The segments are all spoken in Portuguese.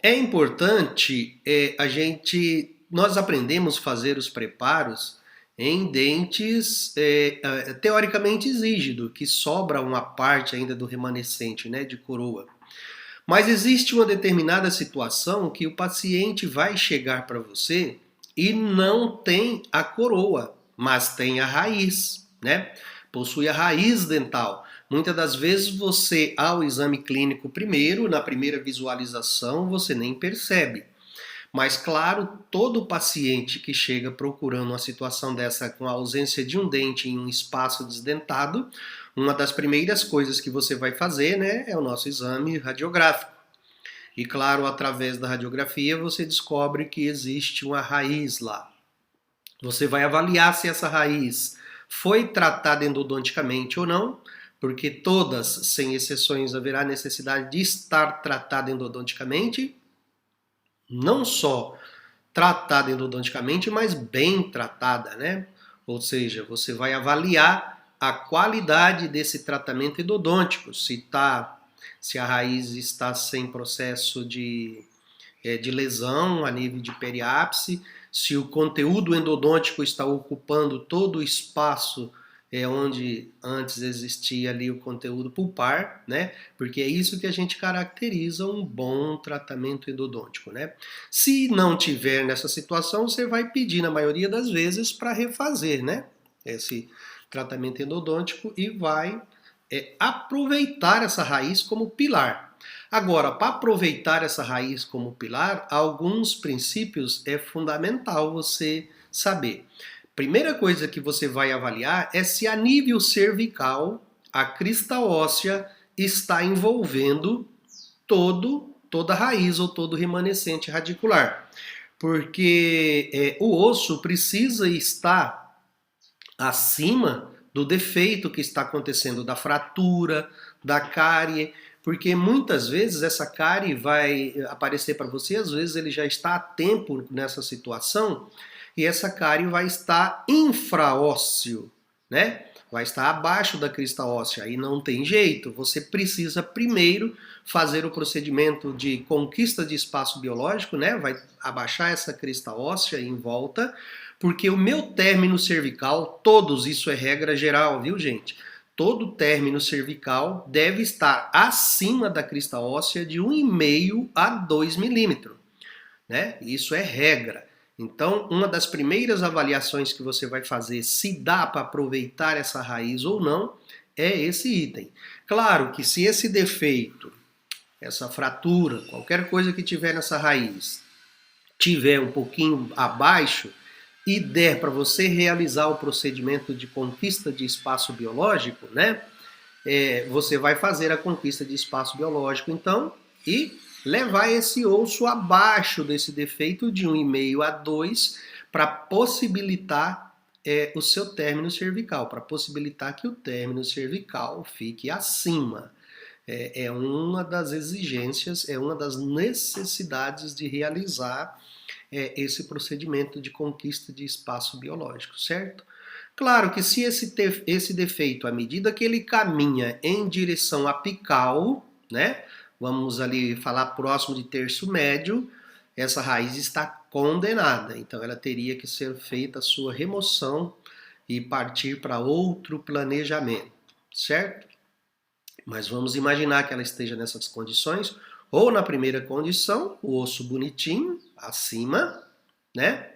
É importante nós aprendemos a fazer os preparos em dentes teoricamente rígido, que sobra uma parte ainda do remanescente, né, de coroa. Mas existe uma determinada situação que o paciente vai chegar para você e não tem a coroa, mas tem a raiz, né? Possui a raiz dental. Muitas das vezes você, ao exame clínico primeiro, na primeira visualização, você nem percebe. Mas, claro, todo paciente que chega procurando uma situação dessa com a ausência de um dente em um espaço desdentado, uma das primeiras coisas que você vai fazer, né, é o nosso exame radiográfico. E, claro, através da radiografia você descobre que existe uma raiz lá. Você vai avaliar se essa raiz foi tratada endodonticamente ou não, porque todas, sem exceções, haverá necessidade de estar tratada endodonticamente, não só tratada endodonticamente, mas bem tratada, né? Ou seja, você vai avaliar a qualidade desse tratamento endodôntico, se a raiz está sem processo de lesão a nível de periápice, se o conteúdo endodôntico está ocupando todo o espaço onde antes existia ali o conteúdo pulpar, né? Porque é isso que a gente caracteriza um bom tratamento endodôntico, né? Se não tiver nessa situação, você vai pedir, na maioria das vezes, para refazer, né? Esse tratamento endodôntico e vai aproveitar essa raiz como pilar. Agora, para aproveitar essa raiz como pilar, alguns princípios é fundamental você saber. Primeira coisa que você vai avaliar é se a nível cervical a crista óssea está envolvendo toda a raiz ou todo o remanescente radicular. Porque o osso precisa estar acima do defeito que está acontecendo, da fratura, da cárie, porque muitas vezes essa cárie vai aparecer para você, às vezes ele já está há tempo nessa situação, e essa cárie vai estar infraósseo, né? Vai estar abaixo da crista óssea, aí não tem jeito, você precisa primeiro fazer o procedimento de conquista de espaço biológico, né? Vai abaixar essa crista óssea em volta, porque o meu término cervical, todos, isso é regra geral, viu gente? Todo término cervical deve estar acima da crista óssea de 1,5 a 2 milímetros, né? Isso é regra. Então, uma das primeiras avaliações que você vai fazer se dá para aproveitar essa raiz ou não é esse item. Claro que se esse defeito, essa fratura, qualquer coisa que tiver nessa raiz, tiver um pouquinho abaixo e der para você realizar o procedimento de conquista de espaço biológico, né? Você vai fazer a conquista de espaço biológico, então, e levar esse osso abaixo desse defeito de 1,5 a 2 para possibilitar o seu término cervical, para possibilitar que o término cervical fique acima. É uma das exigências, é uma das necessidades de realizar esse procedimento de conquista de espaço biológico, certo? Claro que se esse defeito, à medida que ele caminha em direção apical, né? Vamos ali falar próximo de terço médio, essa raiz está condenada. Então ela teria que ser feita a sua remoção e partir para outro planejamento, certo? Mas vamos imaginar que ela esteja nessas condições, ou na primeira condição, o osso bonitinho, acima, né?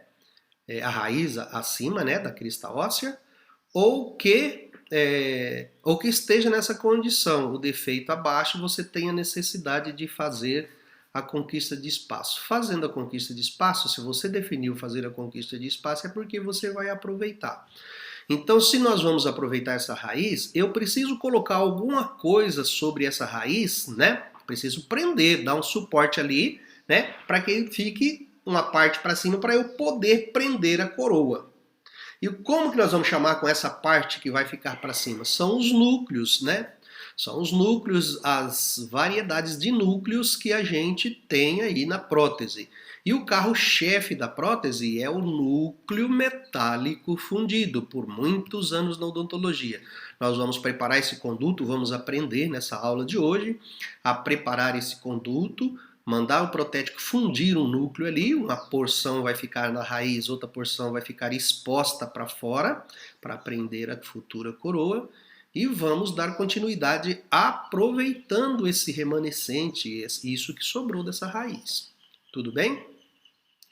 A raiz acima, né, da crista óssea, ou que esteja nessa condição, o defeito abaixo, você tem a necessidade de fazer a conquista de espaço. Fazendo a conquista de espaço, se você definiu fazer a conquista de espaço, é porque você vai aproveitar. Então, se nós vamos aproveitar essa raiz, eu preciso colocar alguma coisa sobre essa raiz, né? Preciso prender, dar um suporte ali, né? Para que ele fique uma parte para cima, para eu poder prender a coroa. E como que nós vamos chamar com essa parte que vai ficar para cima? São os núcleos, né? São os núcleos, as variedades de núcleos que a gente tem aí na prótese. E o carro-chefe da prótese é o núcleo metálico fundido, por muitos anos na odontologia. Nós vamos preparar esse conduto, vamos aprender nessa aula de hoje a preparar esse conduto mandar o protético fundir um núcleo ali, uma porção vai ficar na raiz, outra porção vai ficar exposta para fora, para prender a futura coroa, e vamos dar continuidade aproveitando esse remanescente, isso que sobrou dessa raiz. Tudo bem?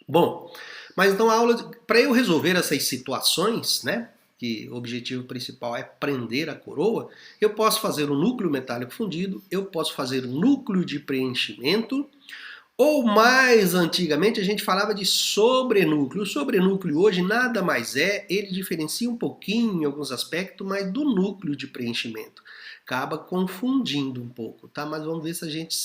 Bom, mas então a aula, para eu resolver essas situações, né, que o objetivo principal é prender a coroa, eu posso fazer um núcleo metálico fundido, eu posso fazer um núcleo de preenchimento, ou mais antigamente a gente falava de sobrenúcleo. O sobrenúcleo hoje nada mais é, ele diferencia um pouquinho em alguns aspectos, mas do núcleo de preenchimento. Acaba confundindo um pouco, tá? Mas vamos ver se a gente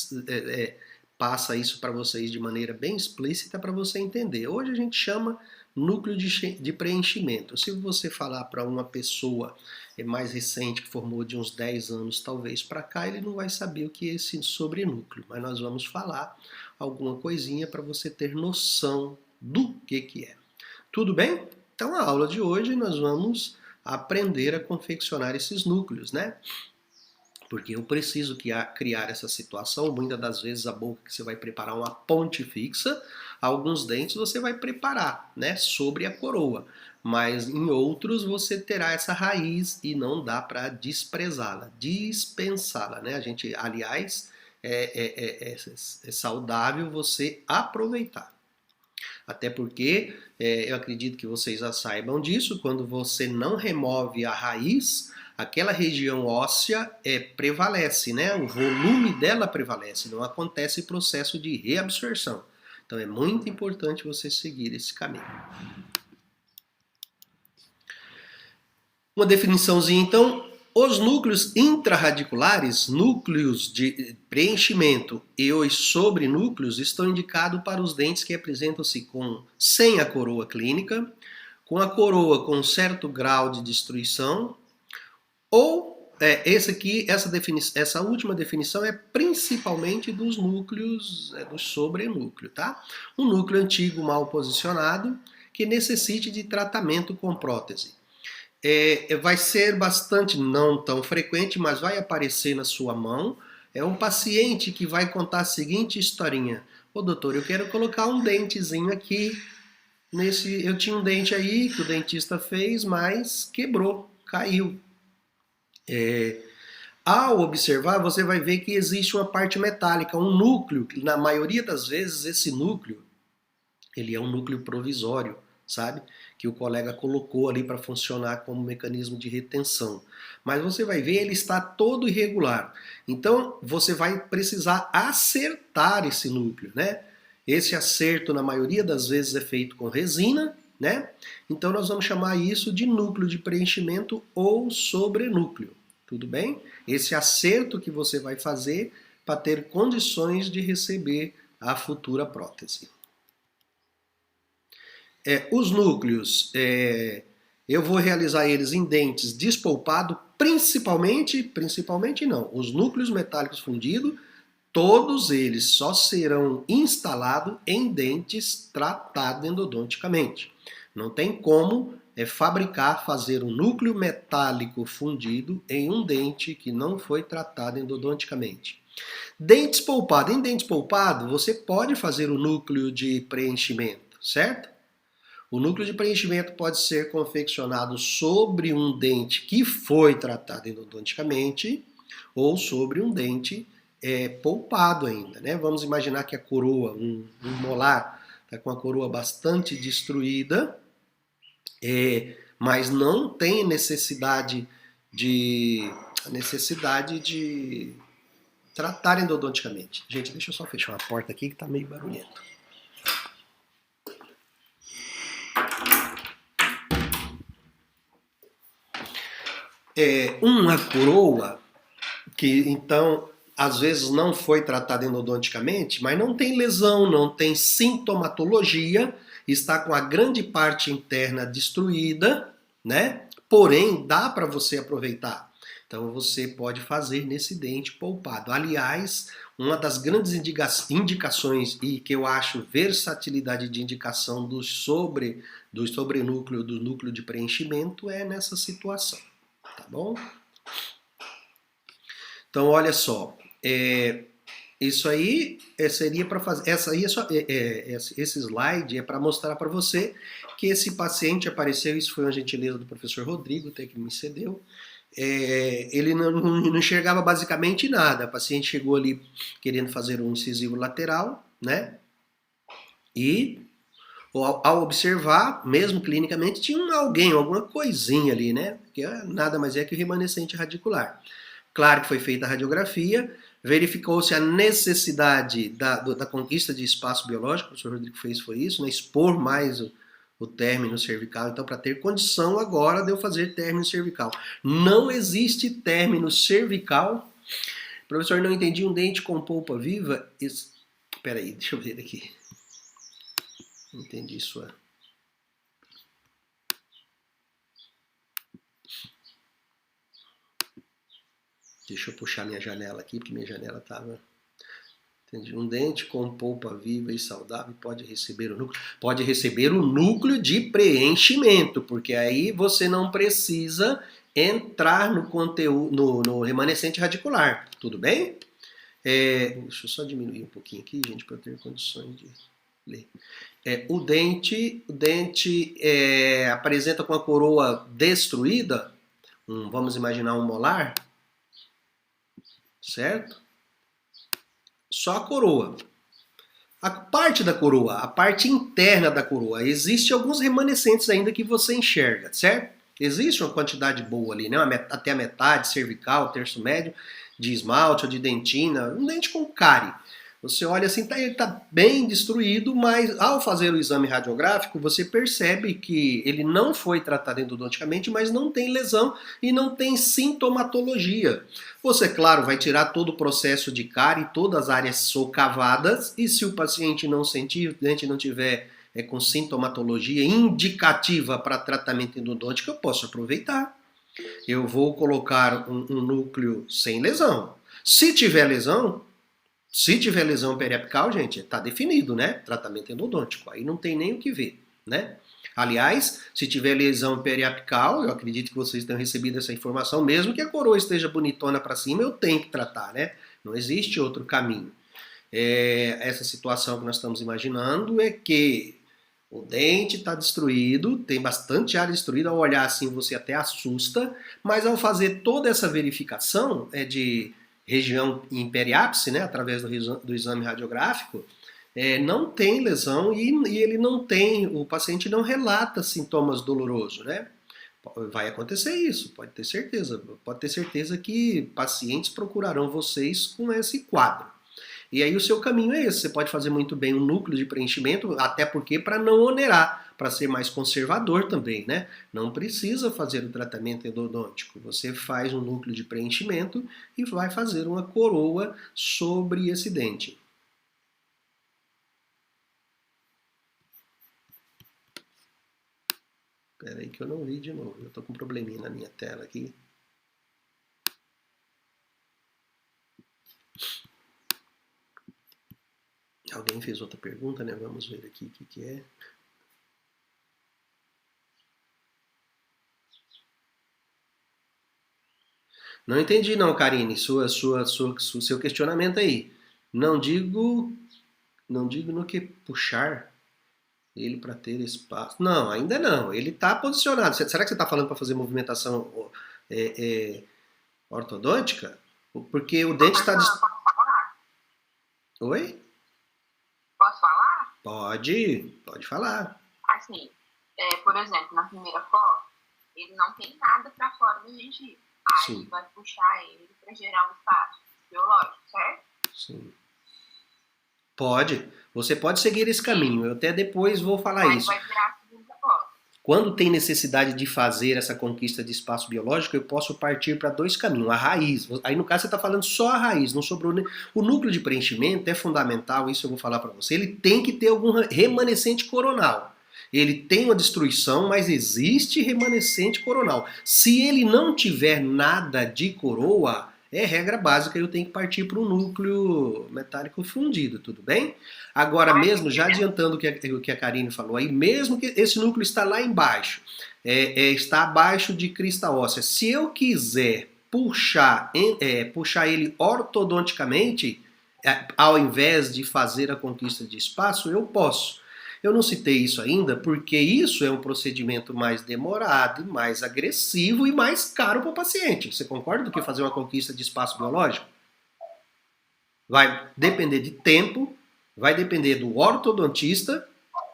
passa isso para vocês de maneira bem explícita para você entender. Hoje a gente chama núcleo de preenchimento. Se você falar para uma pessoa mais recente, que formou de uns 10 anos talvez para cá, ele não vai saber o que é esse sobrenúcleo, mas nós vamos falar alguma coisinha para você ter noção do que é. Tudo bem? Então a aula de hoje nós vamos aprender a confeccionar esses núcleos, né? Porque eu preciso criar essa situação. Muitas das vezes a boca que você vai preparar uma ponte fixa, alguns dentes você vai preparar, né, sobre a coroa. Mas em outros você terá essa raiz e não dá para desprezá-la, dispensá-la, né? A gente, aliás, é saudável você aproveitar. Até porque, eu acredito que vocês já saibam disso, quando você não remove a raiz, aquela região óssea prevalece, né? O volume dela prevalece, não acontece processo de reabsorção. Então é muito importante você seguir esse caminho. Uma definiçãozinha, então, os núcleos intrarradiculares, núcleos de preenchimento e os sobrenúcleos estão indicados para os dentes que apresentam-se sem a coroa clínica, com a coroa com certo grau de destruição, ou essa última definição é principalmente dos núcleos, do sobrenúcleo, tá? Um núcleo antigo mal posicionado que necessite de tratamento com prótese. Vai ser bastante, não tão frequente, mas vai aparecer na sua mão. É um paciente que vai contar a seguinte historinha. Ô doutor, eu quero colocar um dentezinho aqui. Eu tinha um dente aí que o dentista fez, mas quebrou, caiu. Ao observar, você vai ver que existe uma parte metálica, um núcleo, que na maioria das vezes esse núcleo, ele é um núcleo provisório, sabe? Que o colega colocou ali para funcionar como mecanismo de retenção. Mas você vai ver, ele está todo irregular. Então, você vai precisar acertar esse núcleo, né? Esse acerto, na maioria das vezes, é feito com resina, né? Então, nós vamos chamar isso de núcleo de preenchimento ou sobrenúcleo. Tudo bem? Esse acerto que você vai fazer para ter condições de receber a futura prótese. Os núcleos, eu vou realizar eles em dentes despolpados, principalmente não, os núcleos metálicos fundidos, todos eles só serão instalados em dentes tratados endodonticamente. Não tem como fazer um núcleo metálico fundido em um dente que não foi tratado endodonticamente. Dentes polpados. Em dentes polpados, você pode fazer o núcleo de preenchimento, certo? O núcleo de preenchimento pode ser confeccionado sobre um dente que foi tratado endodonticamente ou sobre um dente polpado ainda, né? Vamos imaginar que a coroa, um molar, está com a coroa bastante destruída, mas não tem necessidade de tratar endodonticamente. Gente, deixa eu só fechar uma porta aqui que está meio barulhento. Uma coroa que então às vezes não foi tratada endodonticamente, mas não tem lesão, não tem sintomatologia, está com a grande parte interna destruída, né? Porém, dá para você aproveitar. Então você pode fazer nesse dente polpado. Aliás, uma das grandes indicações e que eu acho versatilidade de indicação do sobrenúcleo, do núcleo de preenchimento é nessa situação. Tá bom? Então, olha só, Isso aí seria para fazer. Essa aí esse slide é para mostrar para você que esse paciente apareceu. Isso foi uma gentileza do professor Rodrigo, até que me cedeu. Ele não enxergava basicamente nada. A paciente chegou ali querendo fazer um incisivo lateral, né? E ao observar, mesmo clinicamente, tinha alguém, alguma coisinha ali, né? Que nada mais é que o remanescente radicular. Claro que foi feita a radiografia, verificou-se a necessidade da conquista de espaço biológico, o professor Rodrigo fez foi isso, né? Expor mais o término cervical, então para ter condição agora de eu fazer término cervical. Não existe término cervical. Professor, não entendi, um dente com polpa viva? Espera aí, deixa eu ver aqui. Entendi sua. Deixa eu puxar minha janela aqui, porque minha janela estava. Entendi. Um dente com polpa viva e saudável pode receber o núcleo. Pode receber o núcleo de preenchimento, porque aí você não precisa entrar no conteúdo, no remanescente radicular. Tudo bem? Deixa eu só diminuir um pouquinho aqui, gente, para eu ter condições de ler. O dente apresenta com a coroa destruída, vamos imaginar um molar, certo? Só a coroa. A parte da coroa, a parte interna da coroa, existe alguns remanescentes ainda que você enxerga, certo? Existe uma quantidade boa ali, né? Até a metade, cervical, terço médio, de esmalte ou de dentina, um dente com cárie. Você olha assim, ele está bem destruído, mas ao fazer o exame radiográfico, você percebe que ele não foi tratado endodonticamente, mas não tem lesão e não tem sintomatologia. Você, claro, vai tirar todo o processo de cárie, todas as áreas socavadas, e se o paciente não sentir, o dente não tiver com sintomatologia indicativa para tratamento endodôntico, eu posso aproveitar. Eu vou colocar um núcleo sem lesão. Se tiver lesão periapical, gente, está definido, né? Tratamento endodôntico. Aí não tem nem o que ver, né? Aliás, se tiver lesão periapical, eu acredito que vocês tenham recebido essa informação, mesmo que a coroa esteja bonitona para cima, eu tenho que tratar, né? Não existe outro caminho. Essa situação que nós estamos imaginando é que o dente está destruído, tem bastante área destruída, ao olhar assim você até assusta, mas ao fazer toda essa verificação de região em periápice, né, através do exame radiográfico, não tem lesão e ele não tem, o paciente não relata sintomas dolorosos, né? Vai acontecer isso, pode ter certeza que pacientes procurarão vocês com esse quadro. E aí o seu caminho é esse, você pode fazer muito bem um núcleo de preenchimento, até porque para não onerar, para ser mais conservador também, né? Não precisa fazer o tratamento endodôntico, você faz um núcleo de preenchimento e vai fazer uma coroa sobre esse dente. Espera aí que eu não vi de novo, eu estou com um probleminha na minha tela aqui. Alguém fez outra pergunta, né? Vamos ver aqui o que é. Não entendi não, Karine, seu questionamento aí. Não digo no que puxar ele para ter espaço. Não, ainda não. Ele está posicionado. Será que você está falando para fazer movimentação ortodôntica? Porque o dente está... Oi? Posso falar? Pode falar. Assim, por exemplo, na primeira foto, ele não tem nada para fora da gengiva. Aí Sim. vai puxar ele para gerar um espaço biológico, certo? Sim. Pode. Você pode seguir esse caminho. Eu até depois vou falar Aí isso. vai virar a segunda foto. Quando tem necessidade de fazer essa conquista de espaço biológico, eu posso partir para dois caminhos. A raiz. Aí no caso você está falando só a raiz, não sobrou. O núcleo de preenchimento é fundamental, isso eu vou falar para você. Ele tem que ter algum remanescente coronal. Ele tem uma destruição, mas existe remanescente coronal. Se ele não tiver nada de coroa, é regra básica, eu tenho que partir para um núcleo metálico fundido, tudo bem? Agora mesmo, já adiantando o que a Karine falou aí, mesmo que esse núcleo está lá embaixo, está abaixo de crista óssea, se eu quiser puxar ele ortodonticamente, ao invés de fazer a conquista de espaço, eu posso. Eu não citei isso ainda porque isso é um procedimento mais demorado, mais agressivo e mais caro para o paciente. Você concorda do que fazer uma conquista de espaço biológico? Vai depender de tempo, vai depender do ortodontista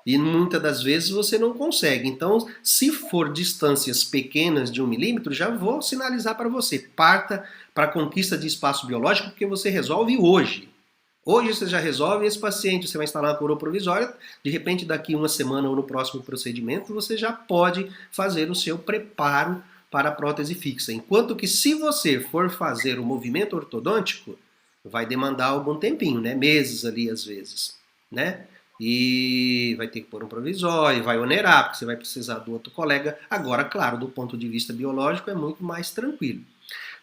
e muitas das vezes você não consegue. Então, se for distâncias pequenas de 1 milímetro, já vou sinalizar para você. Parta para a conquista de espaço biológico porque você resolve hoje. Hoje você já resolve esse paciente, você vai instalar uma coroa provisória, de repente daqui 1 semana ou no próximo procedimento você já pode fazer o seu preparo para a prótese fixa. Enquanto que se você for fazer o movimento ortodôntico, vai demandar algum tempinho, né? Meses ali às vezes, né? E vai ter que pôr um provisório, vai onerar, porque você vai precisar do outro colega. Agora, claro, do ponto de vista biológico é muito mais tranquilo.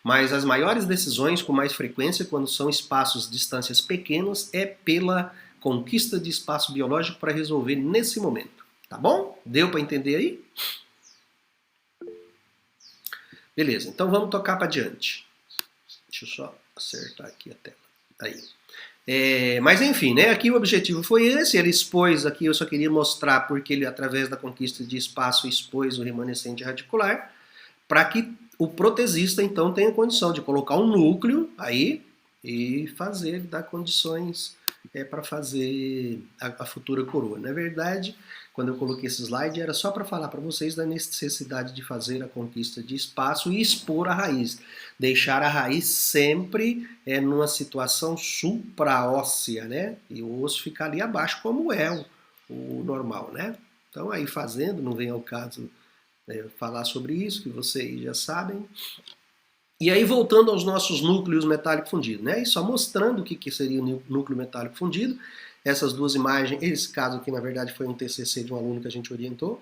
Mas as maiores decisões, com mais frequência, quando são espaços, distâncias pequenas, é pela conquista de espaço biológico para resolver nesse momento. Tá bom? Deu para entender aí? Beleza, então vamos tocar para diante. Deixa eu só acertar aqui a tela. Aí. Mas enfim, né? Aqui o objetivo foi esse. Ele expôs aqui, eu só queria mostrar porque ele, através da conquista de espaço, expôs o remanescente radicular, para que o protesista, então, tenha condição de colocar um núcleo aí e fazer, dar condições para fazer a futura coroa. Na verdade, quando eu coloquei esse slide, era só para falar para vocês da necessidade de fazer a conquista de espaço e expor a raiz. Deixar a raiz sempre numa situação supraóssea, né? E o osso ficar ali abaixo, como é o normal, né? Então, aí fazendo, não vem ao caso falar sobre isso, que vocês já sabem. E aí, voltando aos nossos núcleos metálico fundido, né? E só mostrando o que seria o núcleo metálico fundido, essas duas imagens, esse caso aqui, na verdade, foi um TCC de um aluno que a gente orientou,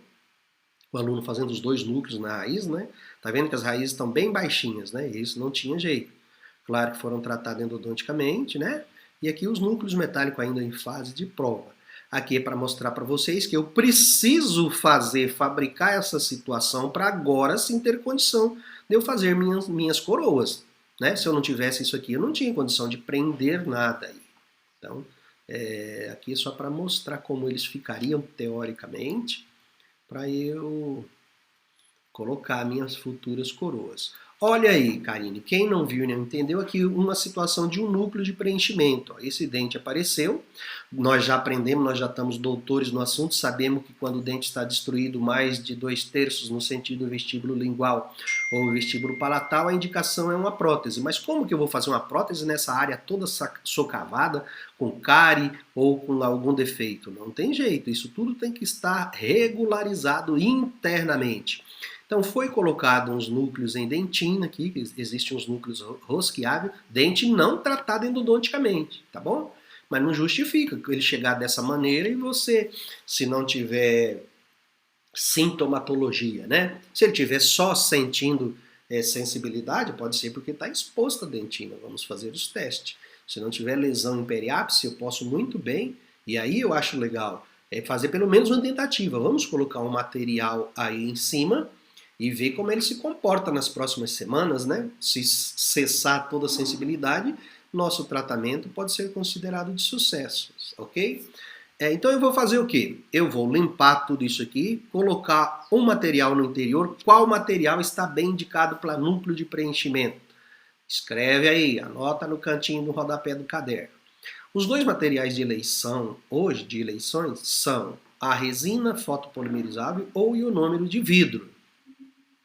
o aluno fazendo os dois núcleos na raiz, né? Tá vendo que as raízes estão bem baixinhas, né? E isso não tinha jeito. Claro que foram tratados endodonticamente, né? E aqui os núcleos metálicos ainda em fase de prova. Aqui é para mostrar para vocês que eu preciso fabricar essa situação para agora sim ter condição de eu fazer minhas coroas. Né? Se eu não tivesse isso aqui, eu não tinha condição de prender nada aí. Então, aqui é só para mostrar como eles ficariam teoricamente, para eu colocar minhas futuras coroas. Olha aí, Karine, quem não viu e não entendeu, aqui uma situação de um núcleo de preenchimento. Esse dente apareceu, nós já aprendemos, nós já estamos doutores no assunto, sabemos que quando o dente está destruído mais de 2/3 no sentido vestíbulo lingual ou vestíbulo palatal, a indicação é uma prótese. Mas como que eu vou fazer uma prótese nessa área toda socavada, com cárie ou com algum defeito? Não tem jeito, isso tudo tem que estar regularizado internamente. Então foi colocado uns núcleos em dentina aqui, que existem uns núcleos rosqueáveis, dente não tratado endodonticamente, tá bom? Mas não justifica ele chegar dessa maneira e você, se não tiver sintomatologia, né? Se ele tiver só sentindo sensibilidade, pode ser porque está exposto a dentina, vamos fazer os testes. Se não tiver lesão em periápice, eu posso muito bem, e aí eu acho legal, fazer pelo menos uma tentativa. Vamos colocar um material aí em cima, e ver como ele se comporta nas próximas semanas, né? Se cessar toda a sensibilidade, nosso tratamento pode ser considerado de sucesso, ok? Então eu vou fazer o quê? Eu vou limpar tudo isso aqui, colocar um material no interior. Qual material está bem indicado para núcleo de preenchimento? Escreve aí, anota no cantinho do rodapé do caderno. Os dois materiais de eleição, hoje de eleições, são a resina fotopolimerizável ou ionômero de vidro.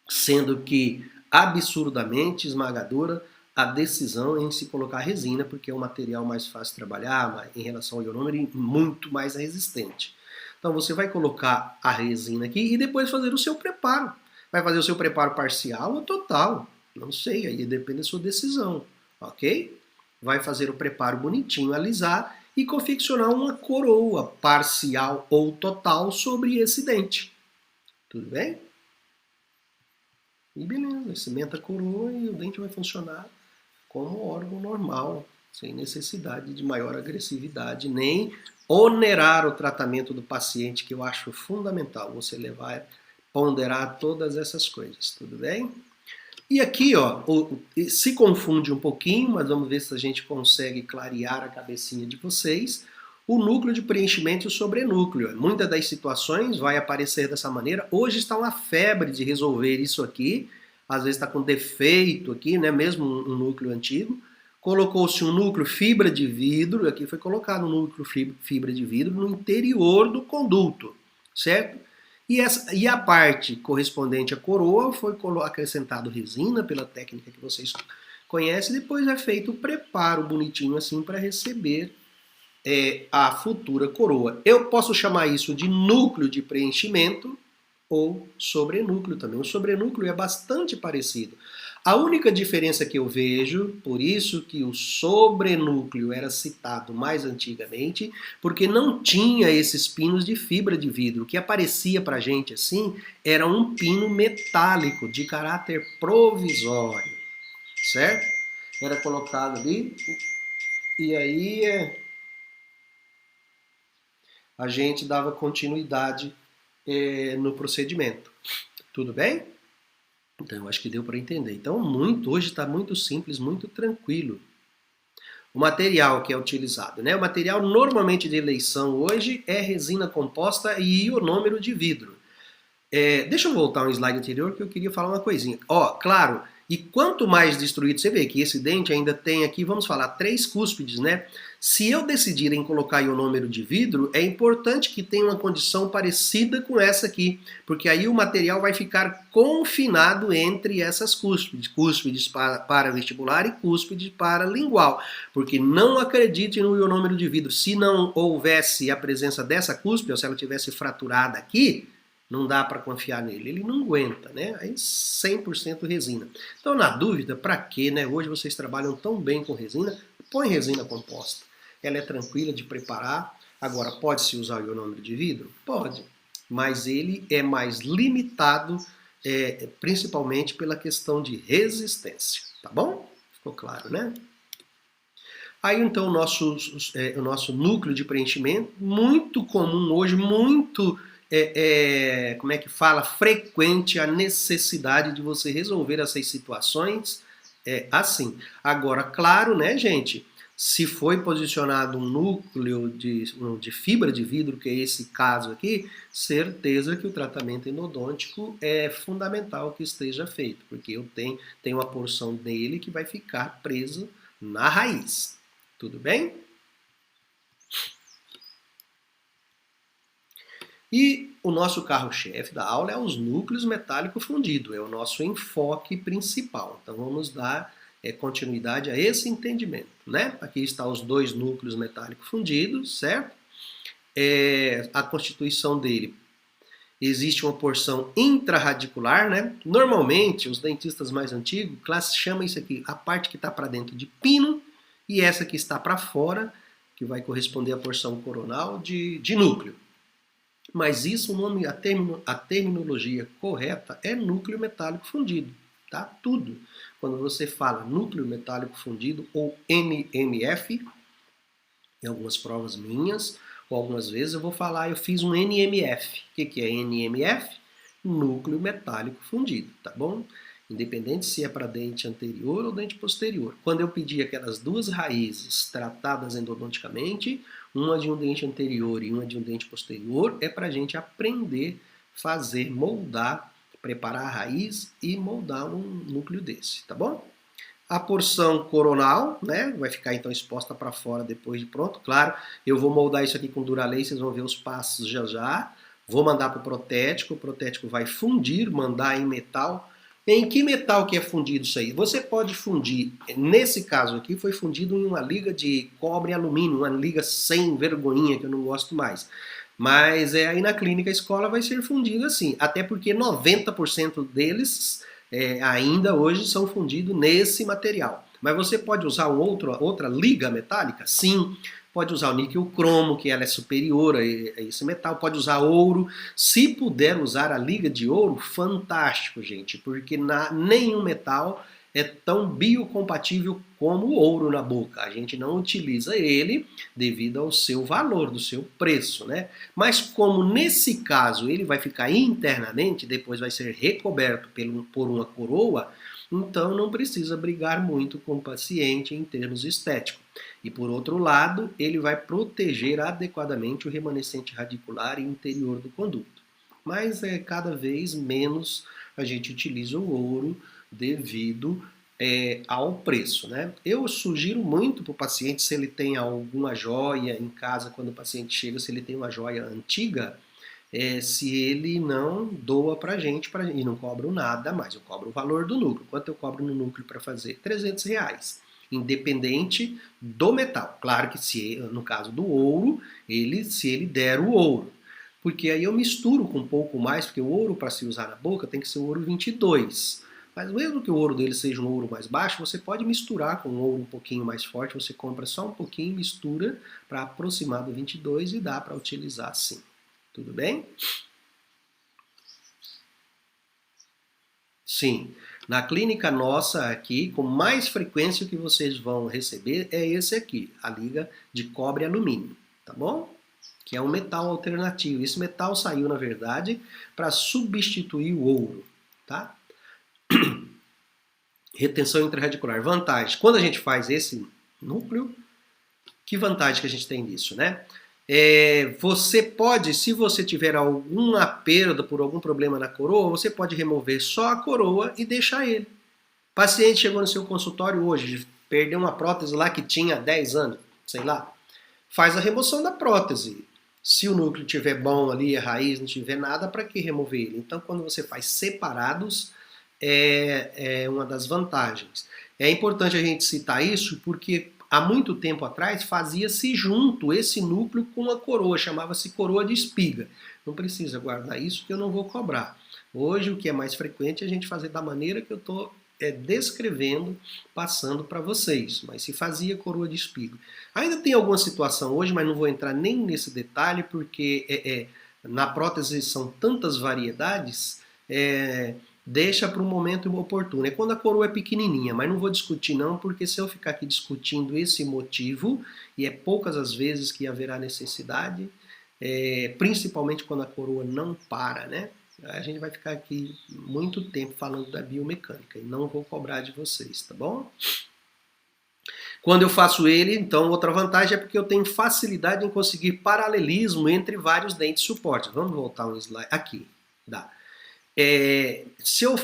Sendo que absurdamente esmagadora a decisão em se colocar resina, porque é um material mais fácil de trabalhar, em relação ao ionômero, e muito mais resistente. Então você vai colocar a resina aqui e depois fazer o seu preparo. Vai fazer o seu preparo parcial ou total, não sei, aí depende da sua decisão, ok? Vai fazer o preparo bonitinho, alisar e confeccionar uma coroa parcial ou total sobre esse dente. Tudo bem? E beleza, cimenta a coroa e o dente vai funcionar como órgão normal, sem necessidade de maior agressividade, nem onerar o tratamento do paciente, que eu acho fundamental você levar, ponderar todas essas coisas, tudo bem? E aqui, ó, se confunde um pouquinho, mas vamos ver se a gente consegue clarear a cabecinha de vocês. O núcleo de preenchimento e o sobrenúcleo. Muitas das situações vai aparecer dessa maneira. Hoje está uma febre de resolver isso aqui. Às vezes está com defeito aqui, né? Mesmo um núcleo antigo. Colocou-se um núcleo fibra de vidro, aqui foi colocado um núcleo fibra de vidro no interior do conduto, certo? E a parte correspondente à coroa foi acrescentado resina pela técnica que vocês conhecem, depois é feito o preparo bonitinho assim para receber a futura coroa. Eu posso chamar isso de núcleo de preenchimento ou sobrenúcleo também. O sobrenúcleo é bastante parecido. A única diferença que eu vejo, por isso que o sobrenúcleo era citado mais antigamente, porque não tinha esses pinos de fibra de vidro. O que aparecia pra gente assim era um pino metálico de caráter provisório, certo? Era colocado ali e aí a gente dava continuidade no procedimento. Tudo bem? Então, eu acho que deu para entender. Então, hoje está muito simples, muito tranquilo. O material que é utilizado, né? O material normalmente de eleição hoje é resina composta e ionômero de vidro. Deixa eu voltar um slide anterior que eu queria falar uma coisinha. Ó, claro, e quanto mais destruído, você vê que esse dente ainda tem aqui, vamos falar, 3 cúspides, né? Se eu decidir em colocar ionômero de vidro, é importante que tenha uma condição parecida com essa aqui, porque aí o material vai ficar confinado entre essas cúspides, cúspides para vestibular e cúspides para lingual, porque não acredite no ionômero de vidro. Se não houvesse a presença dessa cúspide, ou se ela tivesse fraturada aqui, não dá para confiar nele, ele não aguenta, né? Aí 100% resina. Então, na dúvida, para quê, né? Hoje vocês trabalham tão bem com resina, põe resina composta. Ela é tranquila de preparar. Agora, pode-se usar o ionômero de vidro? Pode, mas ele é mais limitado, principalmente pela questão de resistência, tá bom? Ficou claro, né? Aí, então, o nosso núcleo de preenchimento, muito comum hoje, muito... como é que fala? Frequente a necessidade de você resolver essas situações assim. Agora, claro, né, gente? Se foi posicionado um núcleo de fibra de vidro, que é esse caso aqui, certeza que o tratamento endodôntico é fundamental que esteja feito, porque eu tenho uma porção dele que vai ficar presa na raiz. Tudo bem? E o nosso carro-chefe da aula é os núcleos metálico fundido, é o nosso enfoque principal. Então vamos dar continuidade a esse entendimento, né? Aqui está os 2 núcleos metálico fundidos, certo? A constituição dele, existe uma porção intraradicular, né? Normalmente os dentistas mais antigos chamam isso aqui, a parte que está para dentro de pino, e essa que está para fora, que vai corresponder à porção coronal de núcleo. Mas isso, a terminologia correta é núcleo metálico fundido, tá? Tudo. Quando você fala núcleo metálico fundido ou NMF, em algumas provas minhas, ou algumas vezes eu vou falar, eu fiz um NMF. O que é NMF? Núcleo metálico fundido, tá bom? Independente se é para dente anterior ou dente posterior. Quando eu pedi aquelas 2 raízes tratadas endodonticamente, uma de um dente anterior e uma de um dente posterior, é para a gente aprender, fazer, moldar, preparar a raiz e moldar um núcleo desse, tá bom? A porção coronal, né, vai ficar então exposta para fora depois de pronto. Claro, eu vou moldar isso aqui com Duralay, vocês vão ver os passos já já. Vou mandar para o protético vai fundir, mandar em metal. Em que metal que é fundido isso aí? Você pode fundir, nesse caso aqui foi fundido em uma liga de cobre e alumínio, uma liga sem vergonhinha, que eu não gosto mais. Mas aí na clínica escola vai ser fundido assim, até porque 90% deles ainda hoje são fundidos nesse material. Mas você pode usar outra liga metálica? Sim. Pode usar o níquel cromo, que ela é superior a esse metal. Pode usar ouro. Se puder usar a liga de ouro, fantástico, gente. Porque nenhum metal é tão biocompatível como o ouro na boca. A gente não utiliza ele devido ao seu valor, do seu preço, né? Mas como nesse caso ele vai ficar internamente, depois vai ser recoberto por uma coroa, então não precisa brigar muito com o paciente em termos estéticos. E por outro lado, ele vai proteger adequadamente o remanescente radicular e interior do conduto. Mas cada vez menos a gente utiliza o ouro devido ao preço, né? Eu sugiro muito para o paciente, se ele tem alguma joia em casa, quando o paciente chega, se ele tem uma joia antiga, se ele não doa para a gente e não cobro nada mais, eu cobro o valor do núcleo. Quanto eu cobro no núcleo para fazer? R$300, independente do metal. Claro que se no caso do ouro, se ele der o ouro, porque aí eu misturo com um pouco mais, porque o ouro para se usar na boca tem que ser o ouro 22. Mas mesmo que o ouro dele seja um ouro mais baixo, você pode misturar com um ouro um pouquinho mais forte, você compra só um pouquinho, mistura para aproximar do 22 e dá para utilizar assim. Tudo bem? Sim. Na clínica nossa aqui, com mais frequência que vocês vão receber é esse aqui, a liga de cobre e alumínio, tá bom? Que é um metal alternativo. Esse metal saiu, na verdade, para substituir o ouro, tá? Retenção intrarradicular. Vantagem. Quando a gente faz esse núcleo, que vantagem que a gente tem nisso, né? Você pode, se você tiver alguma perda por algum problema na coroa, você pode remover só a coroa e deixar ele. O paciente chegou no seu consultório hoje, perdeu uma prótese lá que tinha 10 anos, sei lá. Faz a remoção da prótese. Se o núcleo estiver bom ali, a raiz não tiver nada, para que remover ele? Então, quando você faz separados, é uma das vantagens. É importante a gente citar isso porque há muito tempo atrás fazia-se junto esse núcleo com a coroa, chamava-se coroa de espiga. Não precisa guardar isso que eu não vou cobrar. Hoje o que é mais frequente é a gente fazer da maneira que eu estou descrevendo, passando para vocês, mas se fazia coroa de espiga. Ainda tem alguma situação hoje, mas não vou entrar nem nesse detalhe porque na prótese são tantas variedades, deixa para um momento oportuno. É quando a coroa é pequenininha, mas não vou discutir não, porque se eu ficar aqui discutindo esse motivo, e é poucas as vezes que haverá necessidade, principalmente quando a coroa não para, né? A gente vai ficar aqui muito tempo falando da biomecânica e não vou cobrar de vocês, tá bom? Quando eu faço ele, então, outra vantagem é porque eu tenho facilidade em conseguir paralelismo entre vários dentes suportes. Vamos voltar um slide aqui, dá. Se eu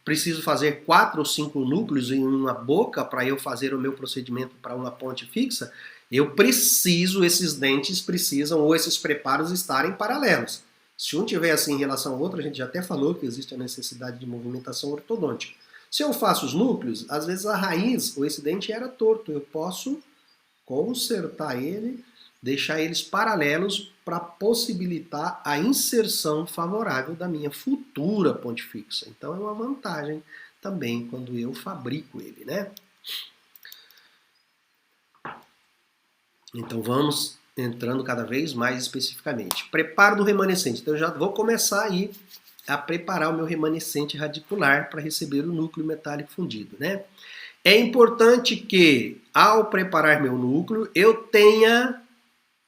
preciso fazer 4 ou 5 núcleos em uma boca para eu fazer o meu procedimento para uma ponte fixa, esses dentes precisam, ou esses preparos estarem paralelos. Se um tiver assim em relação ao outro, a gente já até falou que existe a necessidade de movimentação ortodôntica. Se eu faço os núcleos, às vezes a raiz, ou esse dente era torto, eu posso consertar ele, deixar eles paralelos para possibilitar a inserção favorável da minha futura ponte fixa. Então é uma vantagem também quando eu fabrico ele, né? Então vamos entrando cada vez mais especificamente. Preparo do remanescente. Então eu já vou começar aí a preparar o meu remanescente radicular para receber o núcleo metálico fundido, né? É importante que, ao preparar meu núcleo, eu tenha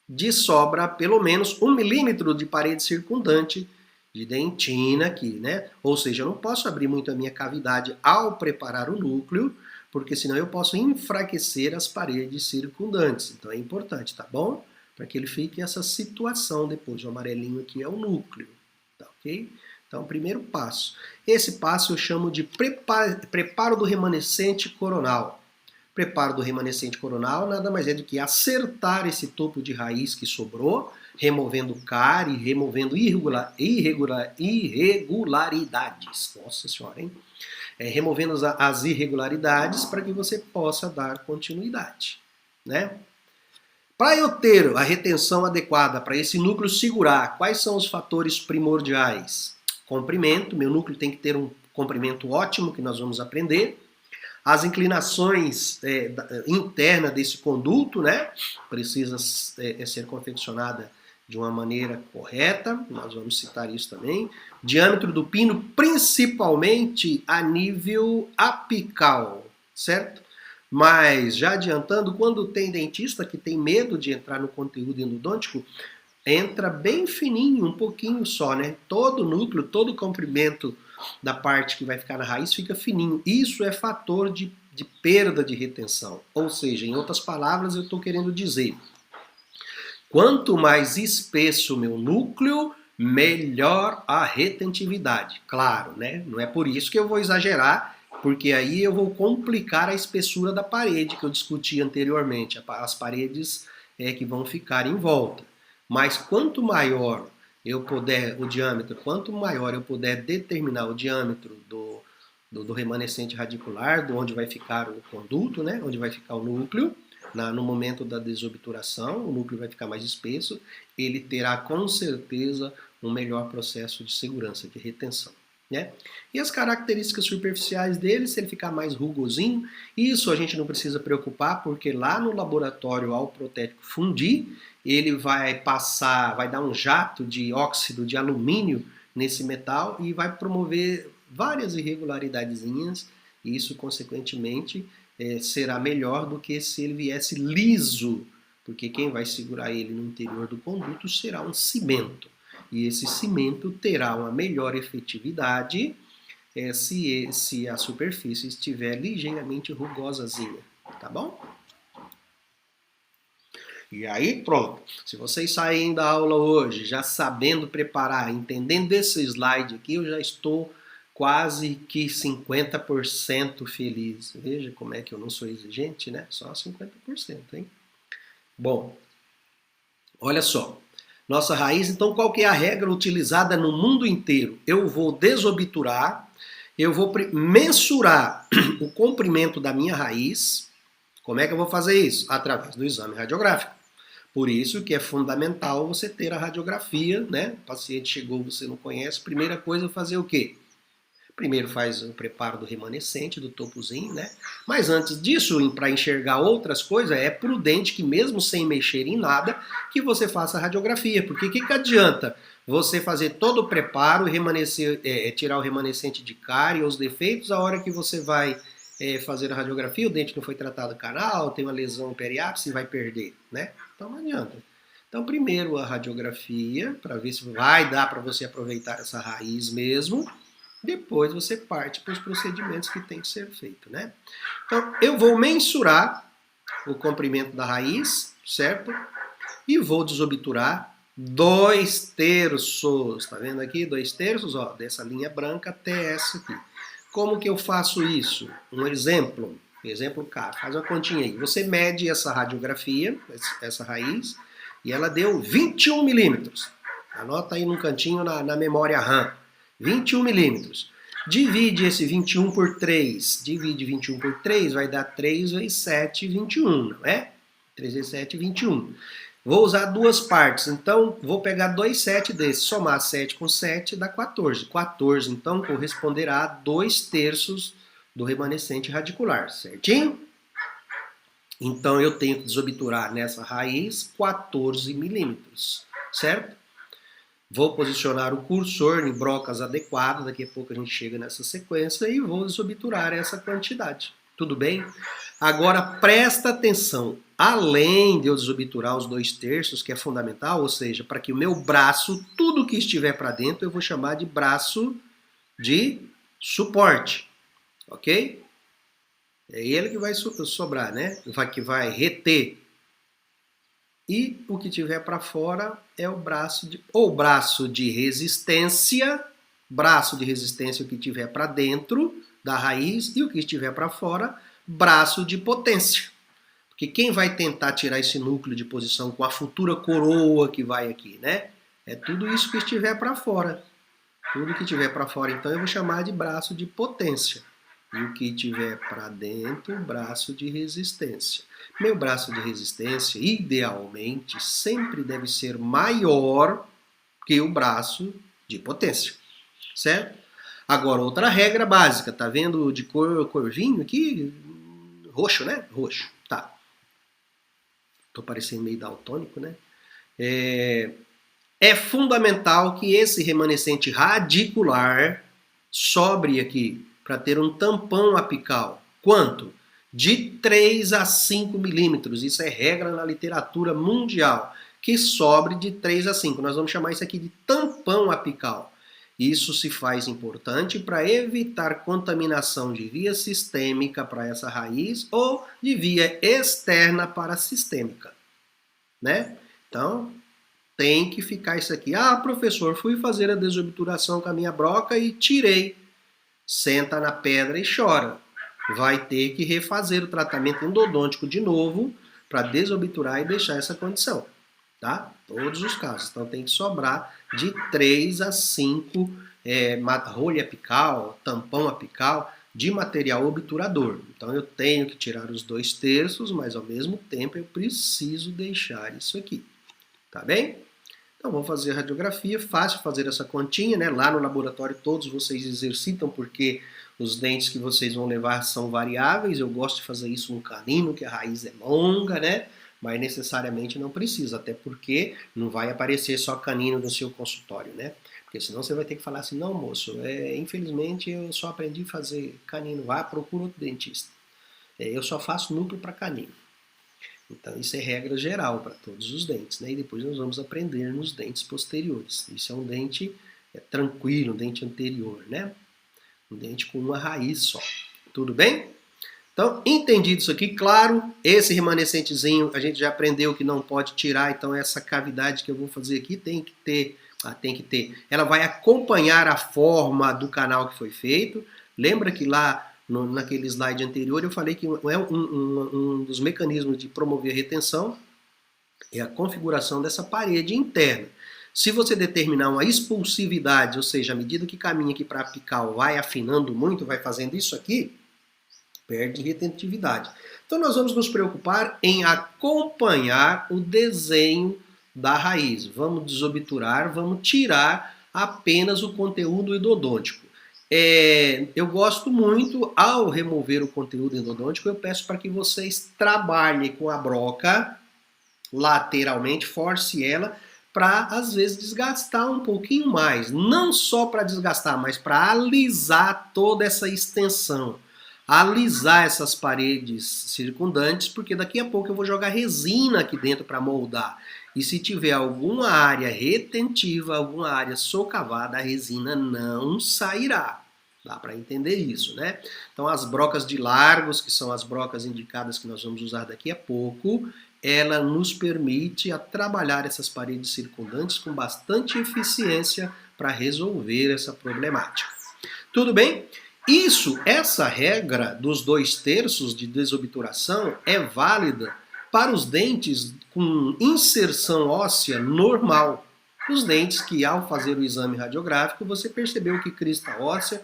de sobra pelo menos 1 milímetro de parede circundante de dentina aqui, né? Ou seja, eu não posso abrir muito a minha cavidade ao preparar o núcleo, porque senão eu posso enfraquecer as paredes circundantes. Então é importante, tá bom? Para que ele fique essa situação depois. O amarelinho aqui é o núcleo, tá ok? Então, primeiro passo. Esse passo eu chamo de preparo do remanescente coronal. Preparo do remanescente coronal nada mais é do que acertar esse topo de raiz que sobrou, removendo cárie, removendo irregularidades. Nossa senhora, hein? Removendo as irregularidades para que você possa dar continuidade, né? Para eu ter a retenção adequada, para esse núcleo segurar, quais são os fatores primordiais? Comprimento, meu núcleo tem que ter um comprimento ótimo, que nós vamos aprender. As inclinações internas desse conduto, né, precisa ser confeccionada de uma maneira correta, nós vamos citar isso também. Diâmetro do pino, principalmente a nível apical, certo? Mas, já adiantando, quando tem dentista que tem medo de entrar no conteúdo endodôntico, entra bem fininho, um pouquinho só, né? Todo o núcleo, todo o comprimento da parte que vai ficar na raiz fica fininho. Isso é fator de perda de retenção. Ou seja, em outras palavras, eu estou querendo dizer, quanto mais espesso o meu núcleo, melhor a retentividade. Claro, né? Não é por isso que eu vou exagerar, porque aí eu vou complicar a espessura da parede que eu discuti anteriormente, as paredes que vão ficar em volta. Mas quanto maior eu puder, o diâmetro, quanto maior eu puder determinar o diâmetro do remanescente radicular, de onde vai ficar o conduto, né? Onde vai ficar o núcleo, no momento da desobturação, o núcleo vai ficar mais espesso, ele terá com certeza um melhor processo de segurança, de retenção. Né? E as características superficiais dele, se ele ficar mais rugosinho, isso a gente não precisa preocupar, porque lá no laboratório, ao protético fundir, ele vai passar, vai dar um jato de óxido de alumínio nesse metal e vai promover várias irregularidadezinhas, e isso, consequentemente, será melhor do que se ele viesse liso, porque quem vai segurar ele no interior do conduto será um cimento. E esse cimento terá uma melhor efetividade se a superfície estiver ligeiramente rugosazinha, tá bom? E aí pronto, se vocês saírem da aula hoje já sabendo preparar, entendendo esse slide aqui, eu já estou quase que 50% feliz. Veja como é que eu não sou exigente, né? Só 50%, hein? Bom, olha só. Nossa raiz, então qual que é a regra utilizada no mundo inteiro? Eu vou desobturar, eu vou mensurar o comprimento da minha raiz. Como é que eu vou fazer isso? Através do exame radiográfico. Por isso que é fundamental você ter a radiografia, né? O paciente chegou, você não conhece, primeira coisa é fazer o quê? Primeiro faz o preparo do remanescente, do topozinho, né? Mas antes disso, para enxergar outras coisas, é prudente que mesmo sem mexer em nada, que você faça a radiografia. Porque o que adianta você fazer todo o preparo, tirar o remanescente de cárie, os defeitos, a hora que você vai fazer a radiografia, o dente não foi tratado canal, tem uma lesão periápice, vai perder, né? Então não adianta. Então primeiro a radiografia, para ver se vai dar para você aproveitar essa raiz mesmo. Depois você parte para os procedimentos que tem que ser feito, né? Então, eu vou mensurar o comprimento da raiz, certo? E vou desobturar 2/3. Tá vendo aqui? 2/3, ó, dessa linha branca até essa aqui. Como que eu faço isso? Um exemplo K, faz uma continha aí. Você mede essa radiografia, essa raiz, e ela deu 21 milímetros. Anota aí num cantinho na memória RAM. 21 milímetros. Divide esse 21 por 3. Divide 21 por 3, vai dar 3 vezes 7, 21, não é? 3 vezes 7, 21. Vou usar duas partes, então vou pegar 2/7 desses. Somar 7 com 7 dá 14. 14, então, corresponderá a 2/3 do remanescente radicular, certinho? Então eu tenho que desobturar nessa raiz 14 milímetros, certo? Vou posicionar o cursor em brocas adequadas, daqui a pouco a gente chega nessa sequência, e vou desobturar essa quantidade. Tudo bem? Agora presta atenção, além de eu desobturar os 2/3, que é fundamental, ou seja, para que o meu braço, tudo que estiver para dentro, eu vou chamar de braço de suporte, ok? É ele que vai sobrar, né? Que vai reter. E o que tiver para fora é o braço de resistência, o que tiver para dentro da raiz, e o que estiver para fora, braço de potência. Porque quem vai tentar tirar esse núcleo de posição com a futura coroa que vai aqui, né? É tudo isso que estiver para fora. Tudo que tiver para fora, então, eu vou chamar de braço de potência. E o que tiver para dentro, braço de resistência. Meu braço de resistência, idealmente, sempre deve ser maior que o braço de potência, certo? Agora, outra regra básica, tá vendo de corvinho aqui? Roxo, né? Roxo, tá. Tô parecendo meio daltônico, né? É fundamental que esse remanescente radicular sobre aqui, para ter um tampão apical. Quanto? De 3 a 5 milímetros. Isso é regra na literatura mundial. Que sobre de 3 a 5. Nós vamos chamar isso aqui de tampão apical. Isso se faz importante para evitar contaminação de via sistêmica para essa raiz ou de via externa para a sistêmica, né? Então, tem que ficar isso aqui. Ah, professor, fui fazer a desobturação com a minha broca e tirei. Senta na pedra e chora. Vai ter que refazer o tratamento endodôntico de novo para desobturar e deixar essa condição, tá? Todos os casos. Então tem que sobrar de 3 a 5 rolha apical, tampão apical de material obturador. Então eu tenho que tirar os 2/3, mas ao mesmo tempo eu preciso deixar isso aqui, tá bem? Então vamos fazer a radiografia, fácil fazer essa continha, né? Lá no laboratório todos vocês exercitam porque os dentes que vocês vão levar são variáveis. Eu gosto de fazer isso no canino, que a raiz é longa, né? Mas necessariamente não precisa, até porque não vai aparecer só canino no seu consultório, né? Porque senão você vai ter que falar assim, não moço, infelizmente eu só aprendi a fazer canino, vá, procura outro dentista. Eu só faço núcleo para canino. Então isso é regra geral para todos os dentes, né? E depois nós vamos aprender nos dentes posteriores. Isso é um dente tranquilo, um dente anterior, né? Um dente com uma raiz só. Tudo bem? Então, entendido isso aqui, claro, esse remanescentezinho a gente já aprendeu que não pode tirar, então essa cavidade que eu vou fazer aqui tem que ter. Ela vai acompanhar a forma do canal que foi feito. Lembra que lá naquele slide anterior eu falei que um dos mecanismos de promover a retenção é a configuração dessa parede interna. Se você determinar uma expulsividade, ou seja, à medida que caminha aqui para apical vai afinando muito, vai fazendo isso aqui, perde retentividade. Então nós vamos nos preocupar em acompanhar o desenho da raiz. Vamos desobturar, vamos tirar apenas o conteúdo endodôntico. Eu gosto muito, ao remover o conteúdo endodôntico, eu peço para que vocês trabalhem com a broca lateralmente, force ela para, às vezes, desgastar um pouquinho mais. Não só para desgastar, mas para alisar toda essa extensão. Alisar essas paredes circundantes, porque daqui a pouco eu vou jogar resina aqui dentro para moldar. E se tiver alguma área retentiva, alguma área socavada, a resina não sairá. Dá para entender isso, né? Então as brocas de largos, que são as brocas indicadas que nós vamos usar daqui a pouco, ela nos permite trabalhar essas paredes circundantes com bastante eficiência para resolver essa problemática. Tudo bem? Essa regra dos 2/3 de desobturação é válida para os dentes com inserção óssea normal. Os dentes que, ao fazer o exame radiográfico, você percebeu que crista óssea,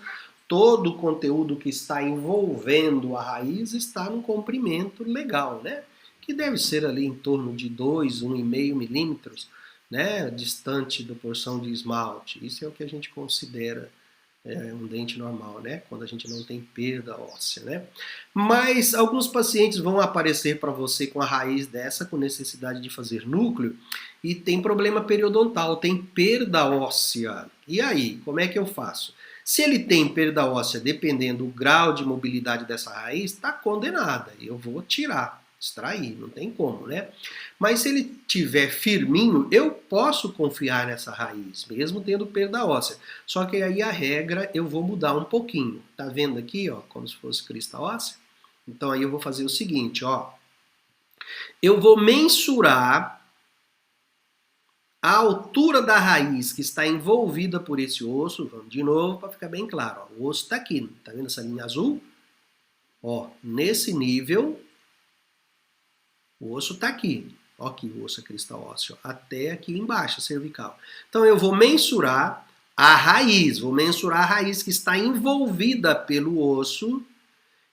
todo o conteúdo que está envolvendo a raiz está num comprimento legal, né? Que deve ser ali em torno de 2, 1,5 milímetros, né? Distante da porção de esmalte. Isso é o que a gente considera um dente normal, né? Quando a gente não tem perda óssea, né? Mas alguns pacientes vão aparecer para você com a raiz dessa, com necessidade de fazer núcleo, e tem problema periodontal, tem perda óssea. E aí, como é que eu faço? Se ele tem perda óssea, dependendo do grau de mobilidade dessa raiz, está condenada. Eu vou tirar, extrair, não tem como, né? Mas se ele tiver firminho, eu posso confiar nessa raiz, mesmo tendo perda óssea. Só que aí a regra eu vou mudar um pouquinho. Tá vendo aqui, ó, como se fosse crista óssea? Então aí eu vou fazer o seguinte, ó. Eu vou mensurar a altura da raiz que está envolvida por esse osso. Vamos de novo para ficar bem claro. Ó, o osso está aqui, tá vendo essa linha azul? Ó, nesse nível, o osso está aqui. Ó, aqui o osso é crista óssea, até aqui embaixo, a cervical. Então eu vou mensurar a raiz, que está envolvida pelo osso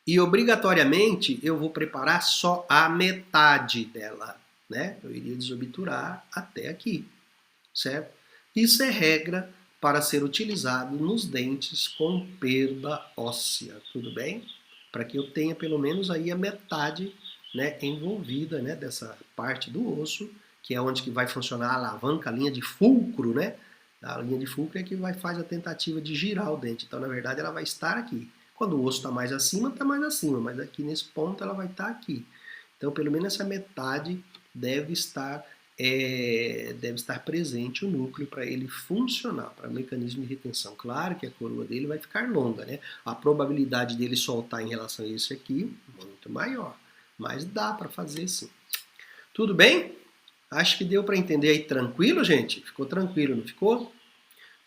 e obrigatoriamente eu vou preparar só a metade dela, né? Eu iria desobturar até aqui, certo? Isso é regra para ser utilizado nos dentes com perda óssea, tudo bem? Para que eu tenha pelo menos aí a metade, né, envolvida, né, dessa parte do osso, que é onde que vai funcionar a alavanca, a linha de fulcro, né? A linha de fulcro é que faz a tentativa de girar o dente. Então, na verdade, ela vai estar aqui. Quando o osso está mais acima, mas aqui nesse ponto ela vai estar aqui. Então, pelo menos essa metade deve estar deve estar presente o núcleo para ele funcionar, para o mecanismo de retenção. Claro que a coroa dele vai ficar longa, né? A probabilidade dele soltar em relação a esse aqui, muito maior. Mas dá para fazer sim. Tudo bem? Acho que deu para entender aí tranquilo, gente? Ficou tranquilo, não ficou?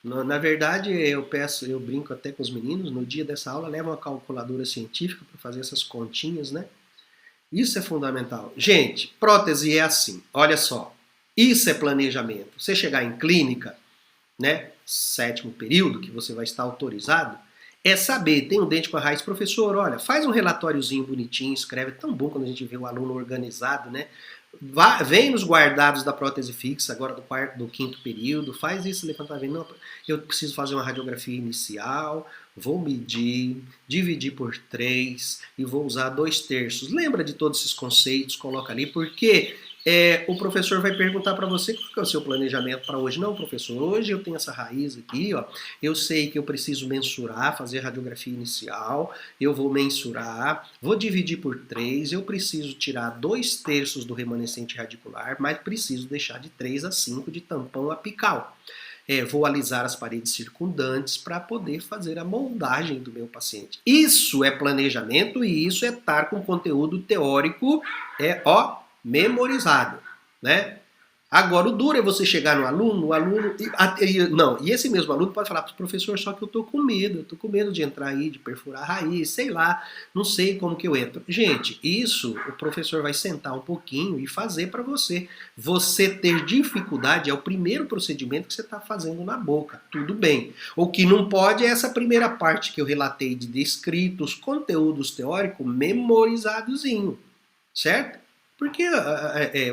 Na verdade, eu brinco até com os meninos, no dia dessa aula, leva uma calculadora científica para fazer essas continhas, né? Isso é fundamental. Gente, prótese é assim, olha só. Isso é planejamento. Você chegar em clínica, né, 7º período, que você vai estar autorizado, é saber, tem um dente com a raiz, professor, olha, faz um relatóriozinho bonitinho, escreve, é tão bom quando a gente vê o aluno organizado, né? Vem nos guardados da prótese fixa, agora do 5º período, faz esse levantamento. Não, eu preciso fazer uma radiografia inicial, vou medir, dividir por 3 e vou usar 2/3. Lembra de todos esses conceitos, coloca ali, porque o professor vai perguntar para você qual que é o seu planejamento para hoje. Não, professor, hoje eu tenho essa raiz aqui, ó, eu sei que eu preciso mensurar, fazer radiografia inicial, eu vou mensurar, vou dividir por 3, eu preciso tirar 2/3 do remanescente radicular, mas preciso deixar de 3 a 5 de tampão apical. Vou alisar as paredes circundantes para poder fazer a moldagem do meu paciente. Isso é planejamento e isso é estar com conteúdo teórico, memorizado, né? Agora, o duro é você chegar no aluno, e esse mesmo aluno pode falar, professor, só que eu tô com medo de entrar aí, de perfurar a raiz, sei lá, não sei como que eu entro. Gente, isso o professor vai sentar um pouquinho e fazer para você. Você ter dificuldade é o primeiro procedimento que você está fazendo na boca, tudo bem. O que não pode é essa primeira parte que eu relatei de descritos, conteúdos teóricos memorizadozinho, certo? Porque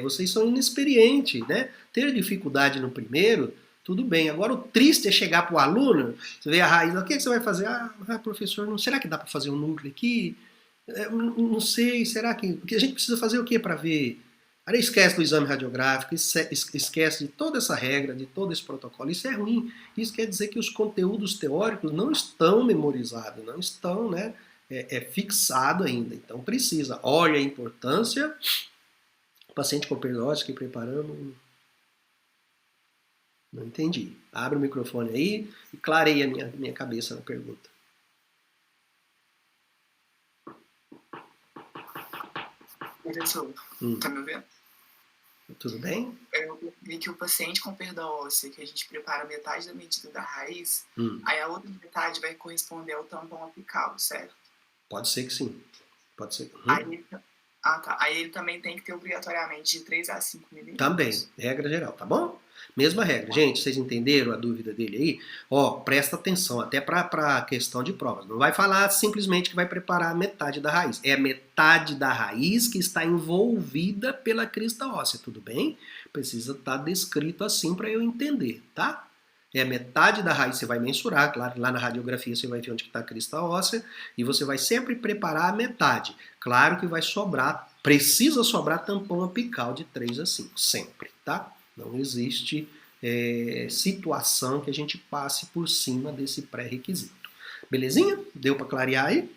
vocês são inexperientes, né? Ter dificuldade no primeiro, tudo bem. Agora o triste é chegar para o aluno, você vê a raiz, o que você vai fazer? Professor, será que dá para fazer um núcleo aqui? Não sei, será que... Porque a gente precisa fazer o quê para ver? Aí esquece do exame radiográfico, esquece de toda essa regra, de todo esse protocolo. Isso é ruim. Isso quer dizer que os conteúdos teóricos não estão memorizados, não estão, né, fixado ainda. Então precisa. Olha a importância. O paciente com periódico que preparamos. Não entendi. Abre o microfone aí e clareia a minha cabeça na pergunta. Professor, tá me ouvindo? Tudo bem? Eu vi que o paciente com perda óssea, que a gente prepara metade da medida da raiz, aí a outra metade vai corresponder ao tampão apical, certo? Pode ser que sim. Pode ser. Aí ele também tem que ter obrigatoriamente de 3 a 5 milímetros. Também, regra geral, tá bom? Mesma regra. Gente, vocês entenderam a dúvida dele aí? Ó, presta atenção, até para a questão de provas. Não vai falar simplesmente que vai preparar metade da raiz. É a metade da raiz que está envolvida pela crista óssea, tudo bem? Precisa estar descrito assim para eu entender, tá? É a metade da raiz, você vai mensurar, claro, lá na radiografia você vai ver onde está a crista óssea, e você vai sempre preparar a metade. Claro que vai sobrar, precisa sobrar tampão apical de 3 a 5, sempre, tá? Não existe situação que a gente passe por cima desse pré-requisito. Belezinha? Deu para clarear aí?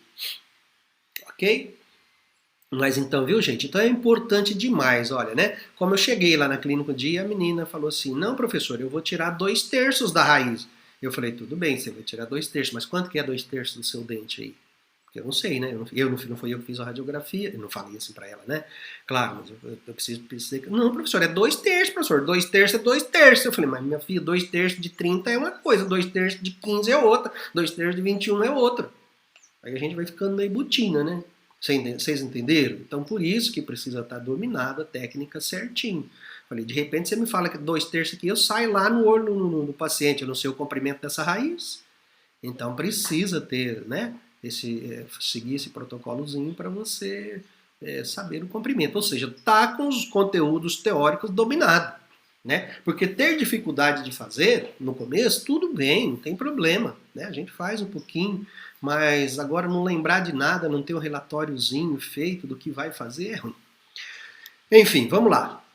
Ok? Mas então, viu, gente? Então é importante demais, olha, né? Como eu cheguei lá na clínica um dia, a menina falou assim, não, professor, eu vou tirar 2/3 da raiz. Eu falei, tudo bem, você vai tirar 2/3, mas quanto que é 2/3 do seu dente aí? Porque eu não sei, né? Não fui eu que fiz a radiografia, eu não falei assim pra ela, né? Claro, mas eu preciso... Não, professor, é 2/3, professor, 2/3 é 2/3. Eu falei, mas minha filha, 2/3 de 30 é uma coisa, 2/3 de 15 é outra, 2/3 de 21 é outra. Aí a gente vai ficando meio botina, né? Vocês entenderam? Então, por isso que precisa estar dominada a técnica certinho. Falei, de repente você me fala que 2/3 aqui, eu saio lá no olho no paciente, eu não sei o comprimento dessa raiz. Então, precisa ter, né, seguir esse protocolozinho para você saber o comprimento. Ou seja, tá com os conteúdos teóricos dominados. Né? Porque ter dificuldade de fazer no começo, tudo bem, não tem problema. Né? A gente faz um pouquinho, mas agora não lembrar de nada, não ter um relatóriozinho feito do que vai fazer é ruim. Enfim, vamos lá.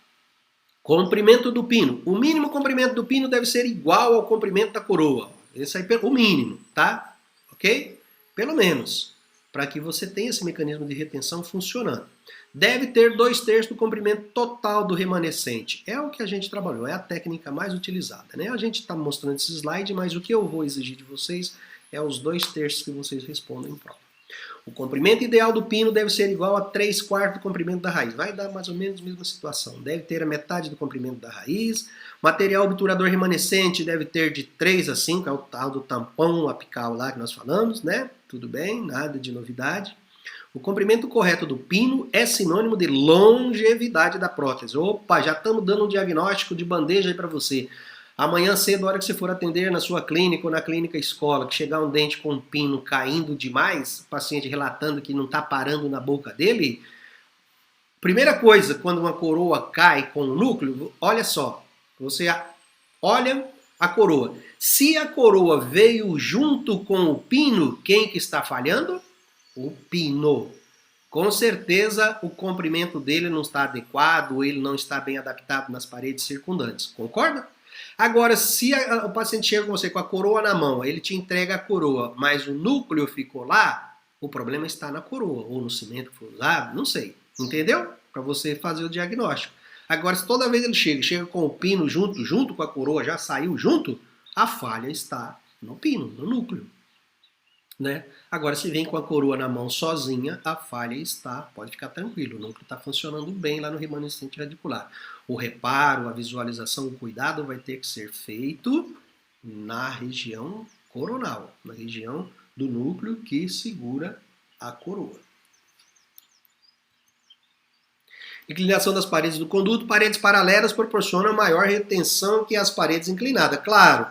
Comprimento do pino. O mínimo comprimento do pino deve ser igual ao comprimento da coroa. Esse aí é o mínimo, tá? Ok? Pelo menos. para que você tenha esse mecanismo de retenção funcionando. Deve ter 2/3 do comprimento total do remanescente. É o que a gente trabalhou, é a técnica mais utilizada, né? A gente está mostrando esse slide, mas o que eu vou exigir de vocês é os 2/3 que vocês respondam em prova. O comprimento ideal do pino deve ser igual a 3/4 do comprimento da raiz. Vai dar mais ou menos a mesma situação. Deve ter a metade do comprimento da raiz. Material obturador remanescente deve ter de 3 a 5, é o tal do tampão apical lá que nós falamos, né? Tudo bem, nada de novidade. O comprimento correto do pino é sinônimo de longevidade da prótese. Opa, já estamos dando um diagnóstico de bandeja aí para você. Amanhã cedo, na hora que você for atender na sua clínica ou na clínica escola, que chegar um dente com um pino caindo demais, o paciente relatando que não está parando na boca dele, primeira coisa, quando uma coroa cai com o núcleo, olha só, você olha a coroa. Se a coroa veio junto com o pino, quem que está falhando? O pino. Com certeza o comprimento dele não está adequado, ele não está bem adaptado nas paredes circundantes, concorda? Agora, se o paciente chega com você com a coroa na mão, ele te entrega a coroa, mas o núcleo ficou lá, o problema está na coroa, ou no cimento que foi usado, não sei. Entendeu? Para você fazer o diagnóstico. Agora, se toda vez ele chega com o pino junto com a coroa, já saiu junto, a falha está no pino, no núcleo. Né? Agora, se vem com a coroa na mão sozinha, a falha está, pode ficar tranquilo, o núcleo está funcionando bem lá no remanescente radicular. O reparo, a visualização, o cuidado vai ter que ser feito na região coronal, na região do núcleo que segura a coroa. Inclinação das paredes do conduto. Paredes paralelas proporcionam maior retenção que as paredes inclinadas. Claro,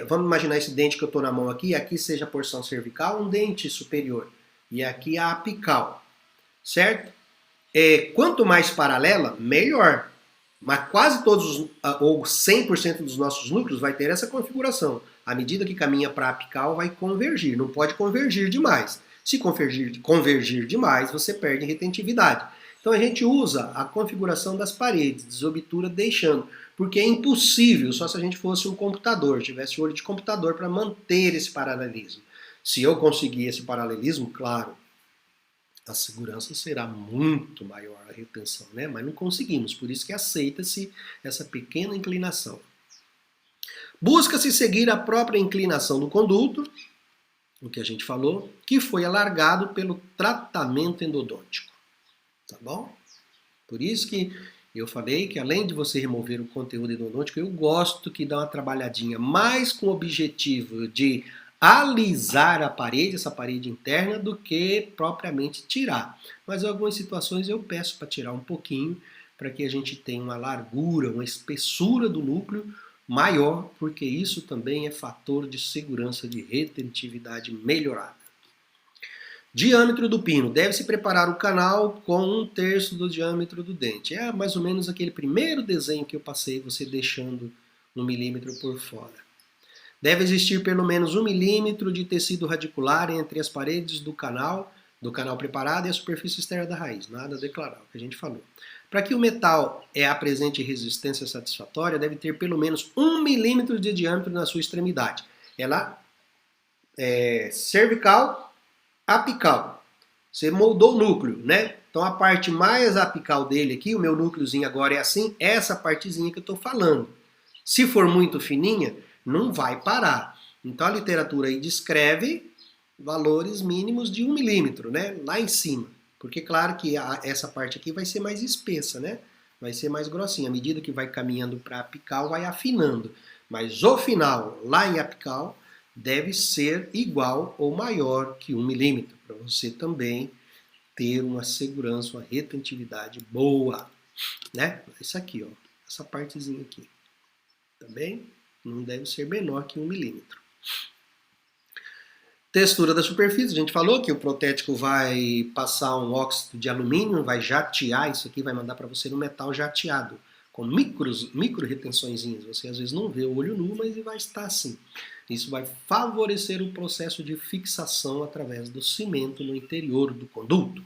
vamos imaginar esse dente que eu estou na mão aqui. Aqui seja a porção cervical, um dente superior. E aqui a apical. Certo? Quanto mais paralela, melhor. Mas quase todos, ou 100% dos nossos núcleos vai ter essa configuração. À medida que caminha para a apical, vai convergir. Não pode convergir demais. Se convergir demais, você perde retentividade. Então a gente usa a configuração das paredes, desobtura deixando, porque é impossível, só se a gente fosse um computador, tivesse olho de computador para manter esse paralelismo. Se eu conseguir esse paralelismo, claro, a segurança será muito maior, a retenção, né? Mas não conseguimos, por isso que aceita-se essa pequena inclinação. Busca-se seguir a própria inclinação do conduto, o que a gente falou, que foi alargado pelo tratamento endodôntico. Tá bom? Por isso que eu falei que além de você remover o conteúdo endodôntico, eu gosto que dá uma trabalhadinha mais com o objetivo de alisar a parede, essa parede interna, do que propriamente tirar. Mas em algumas situações eu peço para tirar um pouquinho, para que a gente tenha uma largura, uma espessura do núcleo maior, porque isso também é fator de segurança de retentividade melhorada. Diâmetro do pino. Deve-se preparar o canal com 1/3 do diâmetro do dente. É mais ou menos aquele primeiro desenho que eu passei, você deixando 1 milímetro por fora. Deve existir pelo menos 1 milímetro de tecido radicular entre as paredes do canal preparado e a superfície externa da raiz. Nada a declarar, o que a gente falou. Para que o metal apresente resistência satisfatória, deve ter pelo menos 1 milímetro de diâmetro na sua extremidade. Ela é cervical, apical. Você moldou o núcleo, né? Então a parte mais apical dele aqui, o meu núcleozinho agora é assim, essa partezinha que eu estou falando. Se for muito fininha, não vai parar. Então a literatura aí descreve valores mínimos de 1 milímetro, né? Lá em cima. Porque claro que essa parte aqui vai ser mais espessa, né? Vai ser mais grossinha. À medida que vai caminhando para apical, vai afinando. Mas o final, lá em apical, deve ser igual ou maior que 1 milímetro, para você também ter uma segurança, uma retentividade boa, né? Isso aqui, ó, essa partezinha aqui, também não deve ser menor que 1 milímetro. Textura da superfície, a gente falou que o protético vai passar um óxido de alumínio, vai jatear, isso aqui vai mandar para você no metal jateado, com micro retençõezinhas. Você às vezes não vê o olho nu, mas vai estar assim. Isso vai favorecer o processo de fixação através do cimento no interior do conduto.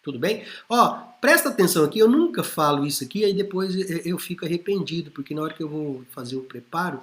Tudo bem? Ó, presta atenção aqui, eu nunca falo isso aqui, aí depois eu fico arrependido, porque na hora que eu vou fazer o preparo,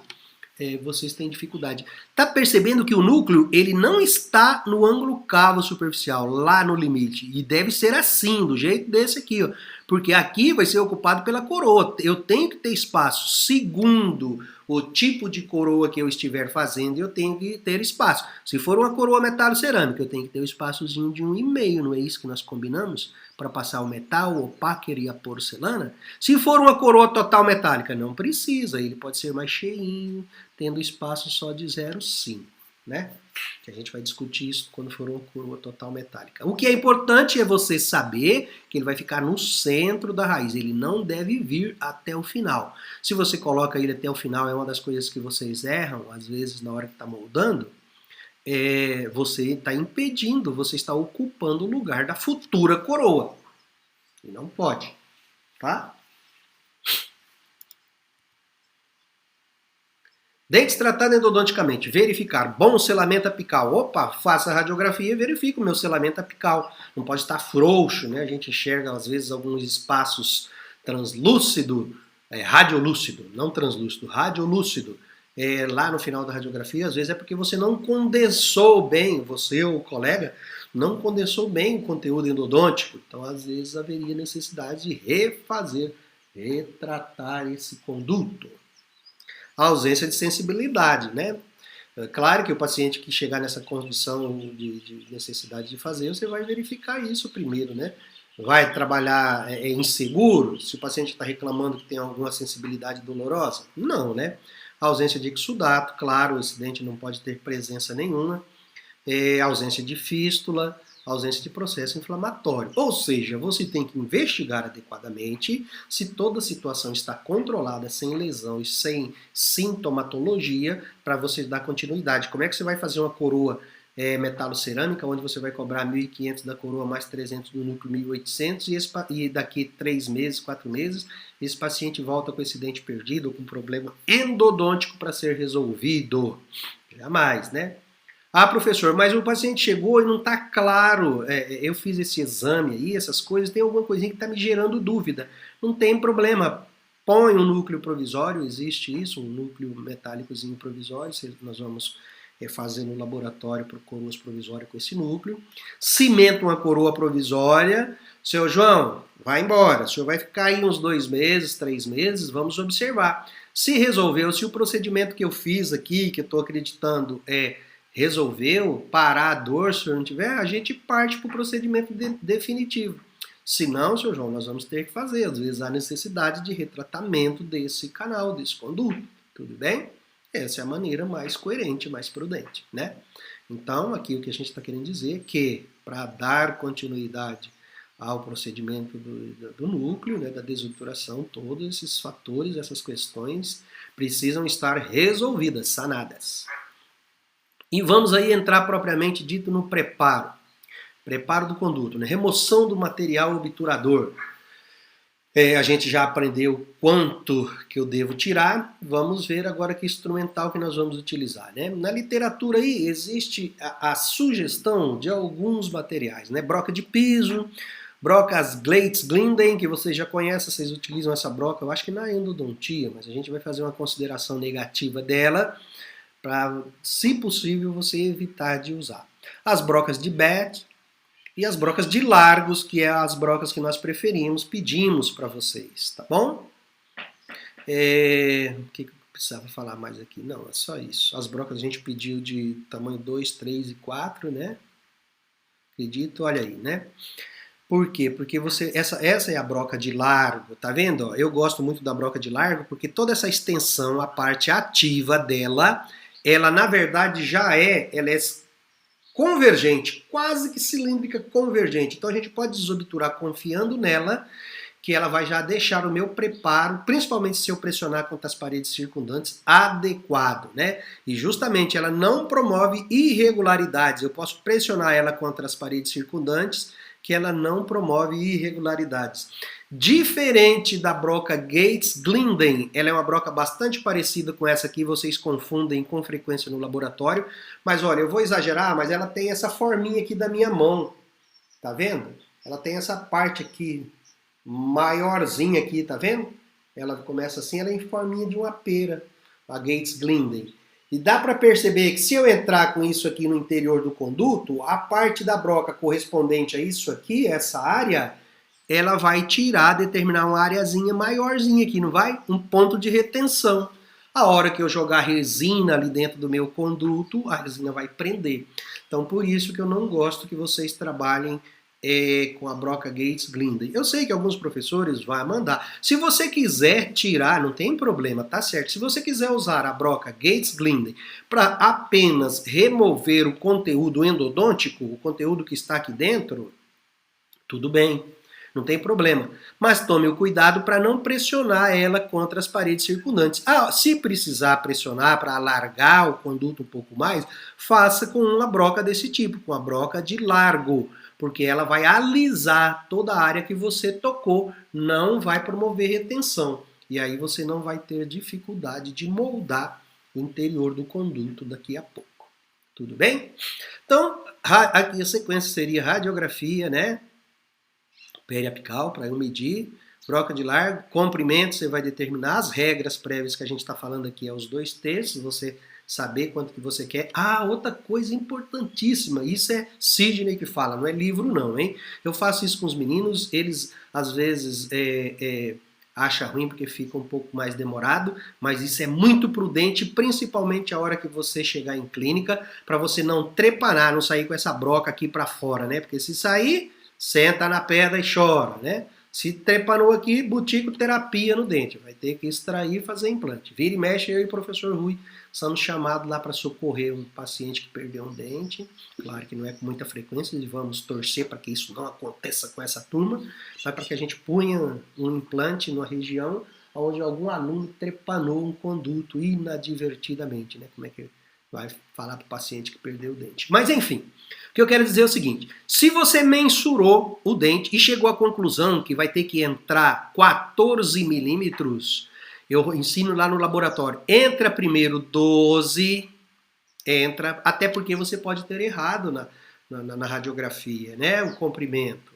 vocês têm dificuldade. Tá percebendo que o núcleo, ele não está no ângulo cavo superficial, lá no limite. E deve ser assim, do jeito desse aqui, ó. Porque aqui vai ser ocupado pela coroa. Eu tenho que ter espaço. Segundo o tipo de coroa que eu estiver fazendo, eu tenho que ter espaço. Se for uma coroa metalo-cerâmica, eu tenho que ter um espaçozinho de 1,5, não é isso que nós combinamos? Para passar o metal, o páquer e a porcelana. Se for uma coroa total metálica, não precisa. Ele pode ser mais cheinho, tendo espaço só de 0,5, né? Que a gente vai discutir isso quando for uma coroa total metálica. O que é importante é você saber que ele vai ficar no centro da raiz. Ele não deve vir até o final. Se você coloca ele até o final, é uma das coisas que vocês erram, às vezes, na hora que está moldando, você está impedindo, você está ocupando o lugar da futura coroa. E não pode, tá? Dentes tratados endodonticamente. Verificar. Bom selamento apical. Opa, faça a radiografia e verifique o meu selamento apical. Não pode estar frouxo, né? A gente enxerga, às vezes, alguns espaços translúcido, radiolúcido, não translúcido, radiolúcido. Lá no final da radiografia, às vezes é porque você não condensou bem, você ou o colega, não condensou bem o conteúdo endodôntico. Então, às vezes, haveria necessidade de refazer, retratar esse conduto. A ausência de sensibilidade, né? É claro que o paciente que chegar nessa condição de necessidade de fazer, você vai verificar isso primeiro, né? Vai trabalhar inseguro? Se o paciente está reclamando que tem alguma sensibilidade dolorosa? Não, né? A ausência de exudato, claro, esse dente não pode ter presença nenhuma. Ausência de fístula, ausência de processo inflamatório. Ou seja, você tem que investigar adequadamente se toda a situação está controlada, sem lesão e sem sintomatologia, para você dar continuidade. Como é que você vai fazer uma coroa metalo-cerâmica, onde você vai cobrar 1.500 da coroa mais 300 do núcleo, 1.800, e daqui 3 meses, 4 meses, esse paciente volta com esse dente perdido ou com problema endodôntico para ser resolvido? Jamais, né? Ah, professor, mas o paciente chegou e não está claro, eu fiz esse exame aí, essas coisas, tem alguma coisinha que está me gerando dúvida. Não tem problema, põe um núcleo provisório, existe isso, um núcleo metálicozinho provisório, nós vamos fazer no laboratório por coroas provisórias com esse núcleo. Cimenta uma coroa provisória. Seu João, vai embora, o senhor vai ficar aí uns 2 meses, 3 meses, vamos observar. Se resolveu, se o procedimento que eu fiz aqui, que eu estou acreditando resolveu parar a dor, se não tiver, a gente parte para o procedimento definitivo. Se não, seu João, nós vamos ter que fazer. Às vezes há necessidade de retratamento desse canal, desse conduto. Tudo bem? Essa é a maneira mais coerente, mais prudente, né? Então, aqui o que a gente está querendo dizer é que, para dar continuidade ao procedimento do núcleo, né, da desobturação, todos esses fatores, essas questões precisam estar resolvidas, sanadas. E vamos aí entrar propriamente dito no preparo. Preparo do conduto, né? Remoção do material obturador. A gente já aprendeu quanto que eu devo tirar. Vamos ver agora que instrumental que nós vamos utilizar, né? Na literatura aí existe a sugestão de alguns materiais, né? Broca de piso, brocas Glates Glinden, que vocês já conhecem, vocês utilizam essa broca, eu acho que na endodontia, mas a gente vai fazer uma consideração negativa dela, para, se possível, você evitar de usar. As brocas de BET e as brocas de largos, que é as brocas que nós preferimos, pedimos para vocês, tá bom? O que eu precisava falar mais aqui? Não, é só isso. As brocas a gente pediu de tamanho 2, 3 e 4, né? Acredito, olha aí, né? Por quê? Porque essa é a broca de largo, tá vendo? Eu gosto muito da broca de largo porque toda essa extensão, a parte ativa dela, ela na verdade ela é convergente, quase que cilíndrica convergente. Então a gente pode desobturar confiando nela, que ela vai já deixar o meu preparo, principalmente se eu pressionar contra as paredes circundantes, adequado, né? E justamente ela não promove irregularidades. Eu posso pressionar ela contra as paredes circundantes, que ela não promove irregularidades. Diferente da broca Gates Glinden, ela é uma broca bastante parecida com essa aqui, vocês confundem com frequência no laboratório, mas olha, eu vou exagerar, mas ela tem essa forminha aqui da minha mão, tá vendo? Ela tem essa parte aqui, maiorzinha aqui, tá vendo? Ela começa assim, ela é em forminha de uma pera. a Gates-Glinden. E dá para perceber que se eu entrar com isso aqui no interior do conduto, a parte da broca correspondente a isso aqui, essa área, ela vai determinar uma areazinha maiorzinha aqui, não vai? Um ponto de retenção. A hora que eu jogar resina ali dentro do meu conduto, a resina vai prender. Então, por isso que eu não gosto que vocês trabalhem com a broca Gates-Glinden. Eu sei que alguns professores vão mandar. Se você quiser tirar, não tem problema, tá certo. Se você quiser usar a broca Gates-Glinden para apenas remover o conteúdo endodôntico, o conteúdo que está aqui dentro, tudo bem. Não tem problema. Mas tome o cuidado para não pressionar ela contra as paredes circundantes. Se precisar pressionar para alargar o conduto um pouco mais, faça com uma broca desse tipo, com a broca de largo, porque ela vai alisar toda a área que você tocou, não vai promover retenção. E aí você não vai ter dificuldade de moldar o interior do conduto daqui a pouco. Tudo bem? Então, aqui a sequência seria radiografia, né? Periapical, para eu medir, broca de largo, comprimento, você vai determinar as regras prévias que a gente está falando aqui, é os 2/3, você saber quanto que você quer. Outra coisa importantíssima, isso é Sidney que fala, não é livro não, hein? Eu faço isso com os meninos, eles às vezes acham ruim porque fica um pouco mais demorado, mas isso é muito prudente, principalmente a hora que você chegar em clínica, para você não trepanar, não sair com essa broca aqui para fora, né? Porque se sair, senta na pedra e chora, né? Se trepanou aqui, butico terapia no dente. Vai ter que extrair e fazer implante. Vira e mexe, eu e o professor Rui somos chamados lá para socorrer um paciente que perdeu um dente. Claro que não é com muita frequência, e vamos torcer para que isso não aconteça com essa turma, mas para que a gente ponha um implante numa região onde algum aluno trepanou um conduto inadvertidamente, né? Como é que vai falar para o paciente que perdeu o dente? Mas enfim, o que eu quero dizer é o seguinte: se você mensurou o dente e chegou à conclusão que vai ter que entrar 14 milímetros, eu ensino lá no laboratório, entra primeiro 12, entra, até porque você pode ter errado na radiografia, né? O comprimento,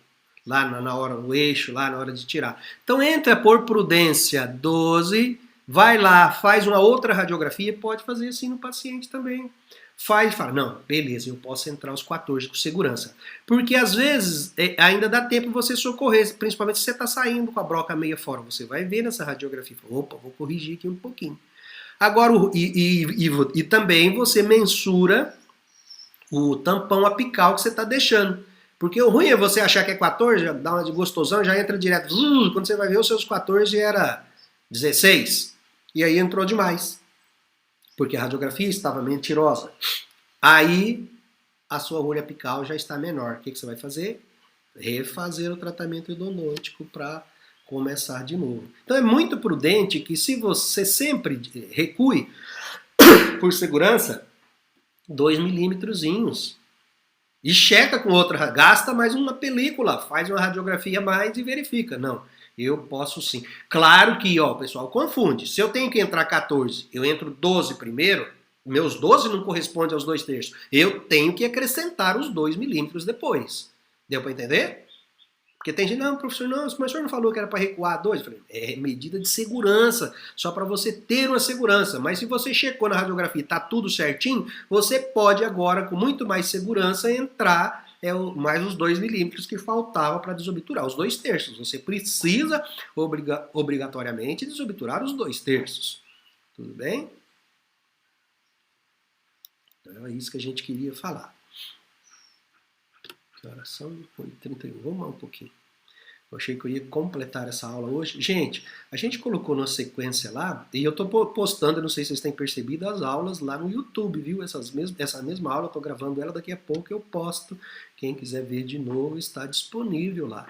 lá na hora, o eixo, lá na hora de tirar. Então entra por prudência 12, vai lá, faz uma outra radiografia, pode fazer assim no paciente também. Faz e fala, não, beleza, eu posso entrar os 14 com segurança. Porque às vezes ainda dá tempo você socorrer, principalmente se você está saindo com a broca meia fora. Você vai ver nessa radiografia, fala, opa, vou corrigir aqui um pouquinho. Agora, e também você mensura o tampão apical que você está deixando. Porque o ruim é você achar que é 14, dá uma de gostosão, já entra direto. Quando você vai ver, os seus 14 era 16. E aí entrou demais. Porque a radiografia estava mentirosa. Aí a sua rolha apical já está menor. O que você vai fazer? Refazer o tratamento endodôntico para começar de novo. Então é muito prudente que, se você sempre recue, por segurança, 2 milímetrozinhos. E checa com outra, gasta mais uma película, faz uma radiografia a mais e verifica. Não, eu posso sim. Claro que, o pessoal confunde. Se eu tenho que entrar 14, eu entro 12 primeiro, meus 12 não correspondem aos 2/3. Eu tenho que acrescentar os 2 milímetros depois. Deu para entender? Porque tem gente, não, professor, não, mas o senhor não falou que era para recuar 2? Eu falei, é medida de segurança, só para você ter uma segurança. Mas se você checou na radiografia e está tudo certinho, você pode agora, com muito mais segurança, entrar mais os 2 milímetros que faltava para desobturar os 2/3. Você precisa, obrigatoriamente, desobturar os 2/3. Tudo bem? Então é isso que a gente queria falar. Que horas são? 8h31. Vamos lá um pouquinho. Eu achei que eu ia completar essa aula hoje. Gente, a gente colocou na sequência lá, e eu estou postando, não sei se vocês têm percebido, as aulas lá no YouTube, viu? Essa mesma aula, eu estou gravando ela, daqui a pouco eu posto. Quem quiser ver de novo, está disponível lá.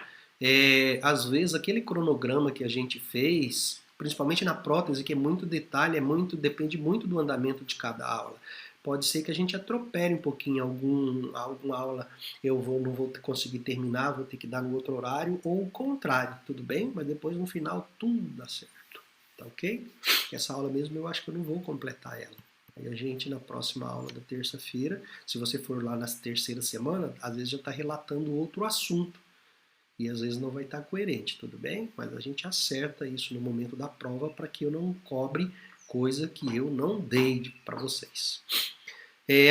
Às vezes, aquele cronograma que a gente fez, principalmente na prótese, que é muito detalhe, depende muito do andamento de cada aula. Pode ser que a gente atropele um pouquinho alguma aula, não vou conseguir terminar, vou ter que dar no outro horário, ou o contrário, tudo bem? Mas depois no final tudo dá certo, tá ok? Essa aula mesmo eu acho que eu não vou completar ela. Aí a gente, na próxima aula da terça-feira, se você for lá na terceira semana, às vezes já está relatando outro assunto, e às vezes não vai estar coerente, tudo bem? Mas a gente acerta isso no momento da prova para que eu não cobre coisa que eu não dei para vocês.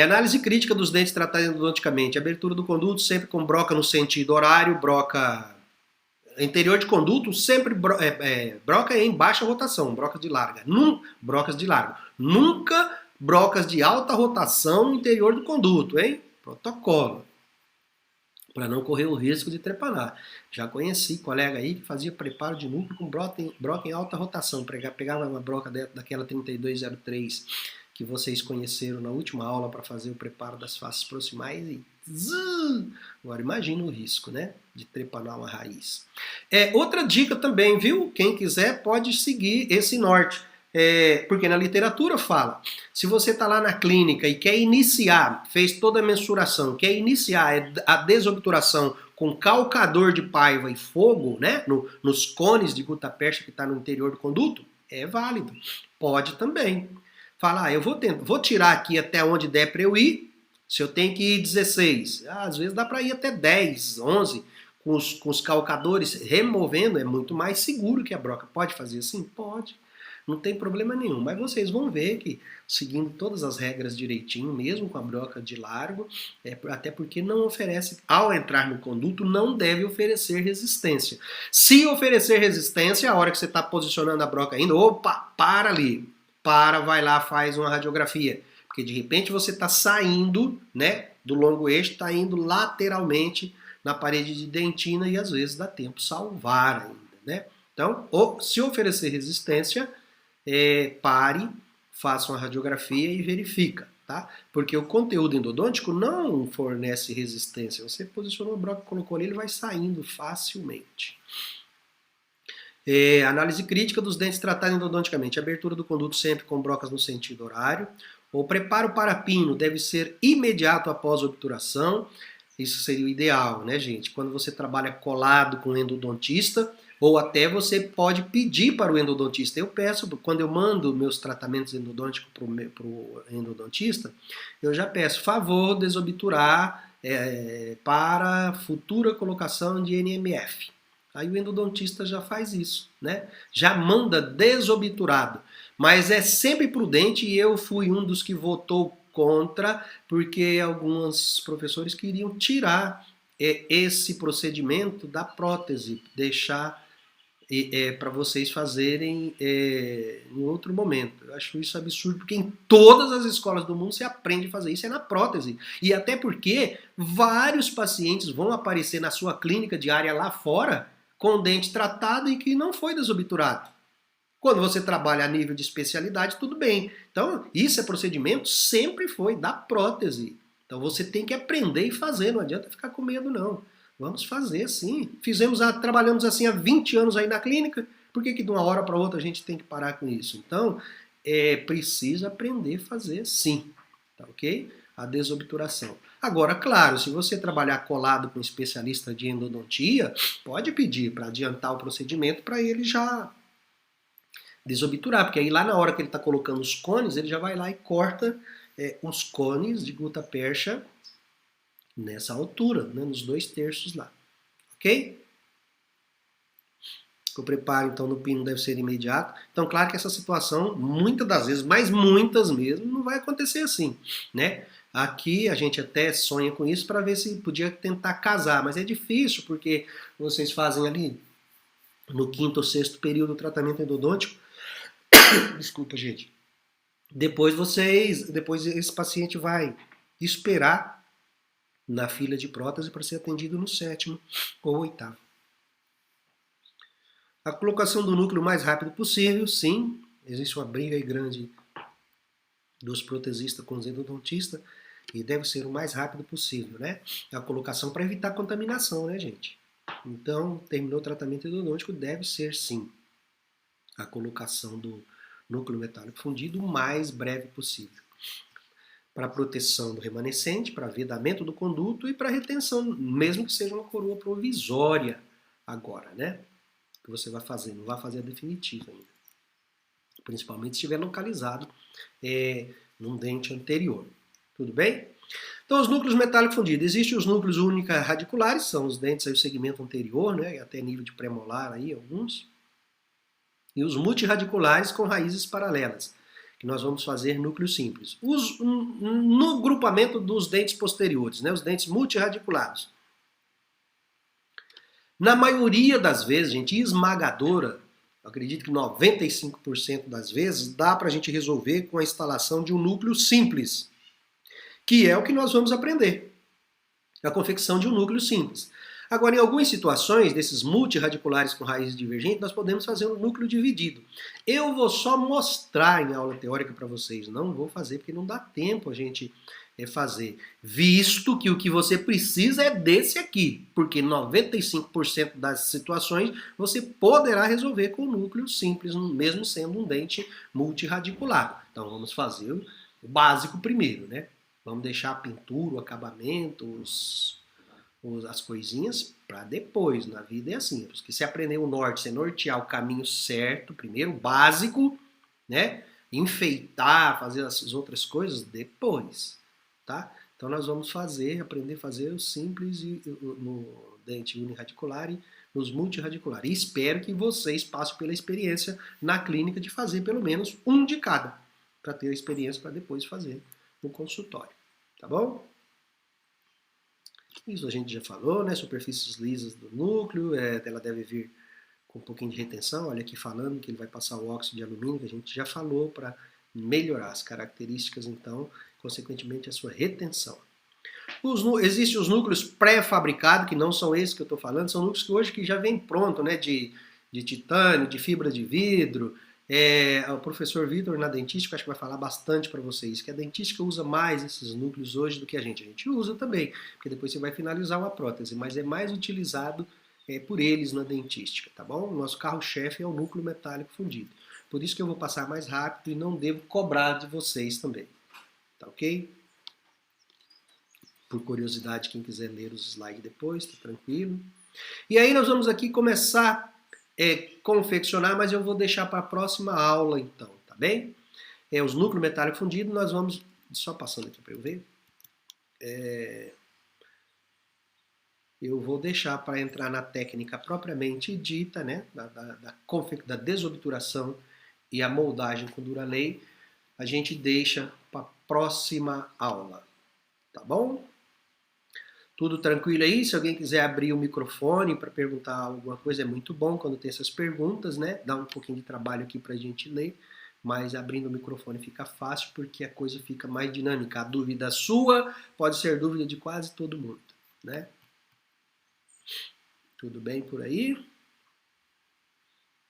Análise crítica dos dentes tratados endodonticamente. Abertura do conduto sempre com broca no sentido horário, broca interior de conduto, sempre broca em baixa rotação, brocas de larga. Brocas de largo. Nunca brocas de alta rotação no interior do conduto, hein? Protocolo. Para não correr o risco de trepanar. Já conheci colega aí que fazia preparo de núcleo com broca em alta rotação. Pegava uma broca daquela 3203 que vocês conheceram na última aula para fazer o preparo das faces proximais e agora imagina o risco, né, de trepanar uma raiz. Outra dica também, viu? Quem quiser pode seguir esse norte. Porque na literatura fala, se você está lá na clínica e quer iniciar, fez toda a mensuração, quer iniciar a desobturação com calcador de paiva e fogo, né, nos cones de gutapercha que está no interior do conduto, é válido. Pode também. Fala, eu vou tirar aqui até onde der para eu ir, se eu tenho que ir 16, às vezes dá para ir até 10, 11, com os calcadores removendo, é muito mais seguro que a broca. Pode fazer assim? Pode. Não tem problema nenhum, mas vocês vão ver que seguindo todas as regras direitinho, mesmo com a broca de largo, até porque não oferece, ao entrar no conduto, não deve oferecer resistência. Se oferecer resistência, a hora que você está posicionando a broca ainda, opa, para ali, vai lá, faz uma radiografia, porque de repente você está saindo, né, do longo eixo, está indo lateralmente na parede de dentina e às vezes dá tempo salvar ainda, né? Então, se oferecer resistência, pare, faça uma radiografia e verifica, tá? Porque o conteúdo endodôntico não fornece resistência. Você posicionou a broca, colocou ali, ele vai saindo facilmente. Análise crítica dos dentes tratados endodonticamente. Abertura do conduto sempre com brocas no sentido horário. O preparo para pino deve ser imediato após a obturação. Isso seria o ideal, né, gente? Quando você trabalha colado com o endodontista, ou até você pode pedir para o endodontista. Eu peço, quando eu mando meus tratamentos endodônticos para o endodontista, eu já peço, favor, desobturar para futura colocação de NMF. Aí o endodontista já faz isso, né? Já manda desobturado. Mas é sempre prudente, e eu fui um dos que votou contra, porque alguns professores queriam tirar esse procedimento da prótese, deixar para vocês fazerem em outro momento. Eu acho isso absurdo, porque em todas as escolas do mundo se aprende a fazer isso, é na prótese. E até porque vários pacientes vão aparecer na sua clínica diária lá fora com o dente tratado e que não foi desobturado. Quando você trabalha a nível de especialidade, tudo bem. Então, isso é procedimento, sempre foi da prótese. Então você tem que aprender e fazer, não adianta ficar com medo não. Vamos fazer sim. Trabalhamos assim há 20 anos aí na clínica, por que de uma hora para outra a gente tem que parar com isso? Então, precisa aprender a fazer sim, tá ok? A desobturação. Agora, claro, se você trabalhar colado com um especialista de endodontia, pode pedir para adiantar o procedimento para ele já desobturar, porque aí lá na hora que ele está colocando os cones, ele já vai lá e corta os cones de gutapercha nessa altura, né, nos 2/3 lá, ok? O preparo, então, no pino deve ser imediato. Então, claro que essa situação, muitas das vezes, mas muitas mesmo, não vai acontecer assim, né? Aqui a gente até sonha com isso para ver se podia tentar casar, mas é difícil porque vocês fazem ali no 5º ou 6º período do tratamento endodôntico. Desculpa, gente. Depois esse paciente vai esperar na fila de prótese para ser atendido no 7º ou 8º. A colocação do núcleo o mais rápido possível, sim. Existe uma briga aí grande dos protesistas com os endodontistas e deve ser o mais rápido possível, né? A colocação para evitar contaminação, né, gente? Então, terminou o tratamento endodôntico, deve ser, sim, a colocação do núcleo metálico fundido o mais breve possível. Para proteção do remanescente, para vedamento do conduto e para retenção, mesmo que seja uma coroa provisória agora, né? Que você vai fazer, não vai fazer a definitiva ainda. Principalmente se estiver localizado num dente anterior. Tudo bem? Então, os núcleos metálicos fundidos. Existem os núcleos unicarradiculares, são os dentes aí, o segmento anterior, né? Até nível de premolar aí, alguns. E os multirradiculares com raízes paralelas. que nós vamos fazer núcleo simples. No grupamento dos dentes posteriores, né, os dentes multirradiculados. Na maioria das vezes, gente, esmagadora, eu acredito que 95% das vezes, dá para a gente resolver com a instalação de um núcleo simples, que é o que nós vamos aprender. A confecção de um núcleo simples. Agora, em algumas situações, desses multirradiculares com raízes divergentes, nós podemos fazer um núcleo dividido. Eu vou só mostrar em aula teórica para vocês, não vou fazer porque não dá tempo a gente fazer, visto que o que você precisa é desse aqui, porque 95% das situações você poderá resolver com um núcleo simples, mesmo sendo um dente multirradiculado. Então vamos fazer o básico primeiro, né? Vamos deixar a pintura, o acabamento, as coisinhas para depois. Na vida é assim, porque se aprender o norte, você nortear o caminho certo, primeiro o básico, né? Enfeitar, fazer as outras coisas depois, tá? Então nós vamos aprender a fazer o simples no dente unirradicular e nos multirradiculares. E espero que vocês passem pela experiência na clínica de fazer pelo menos um de cada, para ter a experiência para depois fazer no consultório, tá bom? Isso a gente já falou, né? Superfícies lisas do núcleo, ela deve vir com um pouquinho de retenção. Olha aqui falando que ele vai passar o óxido de alumínio, que a gente já falou, para melhorar as características, então, consequentemente, a sua retenção. Existem os núcleos pré-fabricados, que não são esses que eu estou falando, são núcleos que hoje que já vem pronto, né? De titânio, de fibra de vidro. O professor Vitor, na dentística, acho que vai falar bastante para vocês, que a dentística usa mais esses núcleos hoje do que a gente usa também, porque depois você vai finalizar uma prótese, mas é mais utilizado por eles na dentística, tá bom? O nosso carro-chefe é o núcleo metálico fundido. Por isso que eu vou passar mais rápido e não devo cobrar de vocês também, tá ok? Por curiosidade, quem quiser ler os slides depois, tá tranquilo. E aí nós vamos aqui começar confeccionar, mas eu vou deixar para a próxima aula então, tá bem? Os núcleos metálicos fundidos, nós vamos, só passando aqui para eu ver, eu vou deixar para entrar na técnica propriamente dita, né, da desobturação e a moldagem com Duralay, a gente deixa para a próxima aula, tá bom? Tudo tranquilo aí? Se alguém quiser abrir o microfone para perguntar alguma coisa, é muito bom quando tem essas perguntas, né? Dá um pouquinho de trabalho aqui para a gente ler, mas abrindo o microfone fica fácil porque a coisa fica mais dinâmica. A dúvida sua pode ser dúvida de quase todo mundo, né? Tudo bem por aí?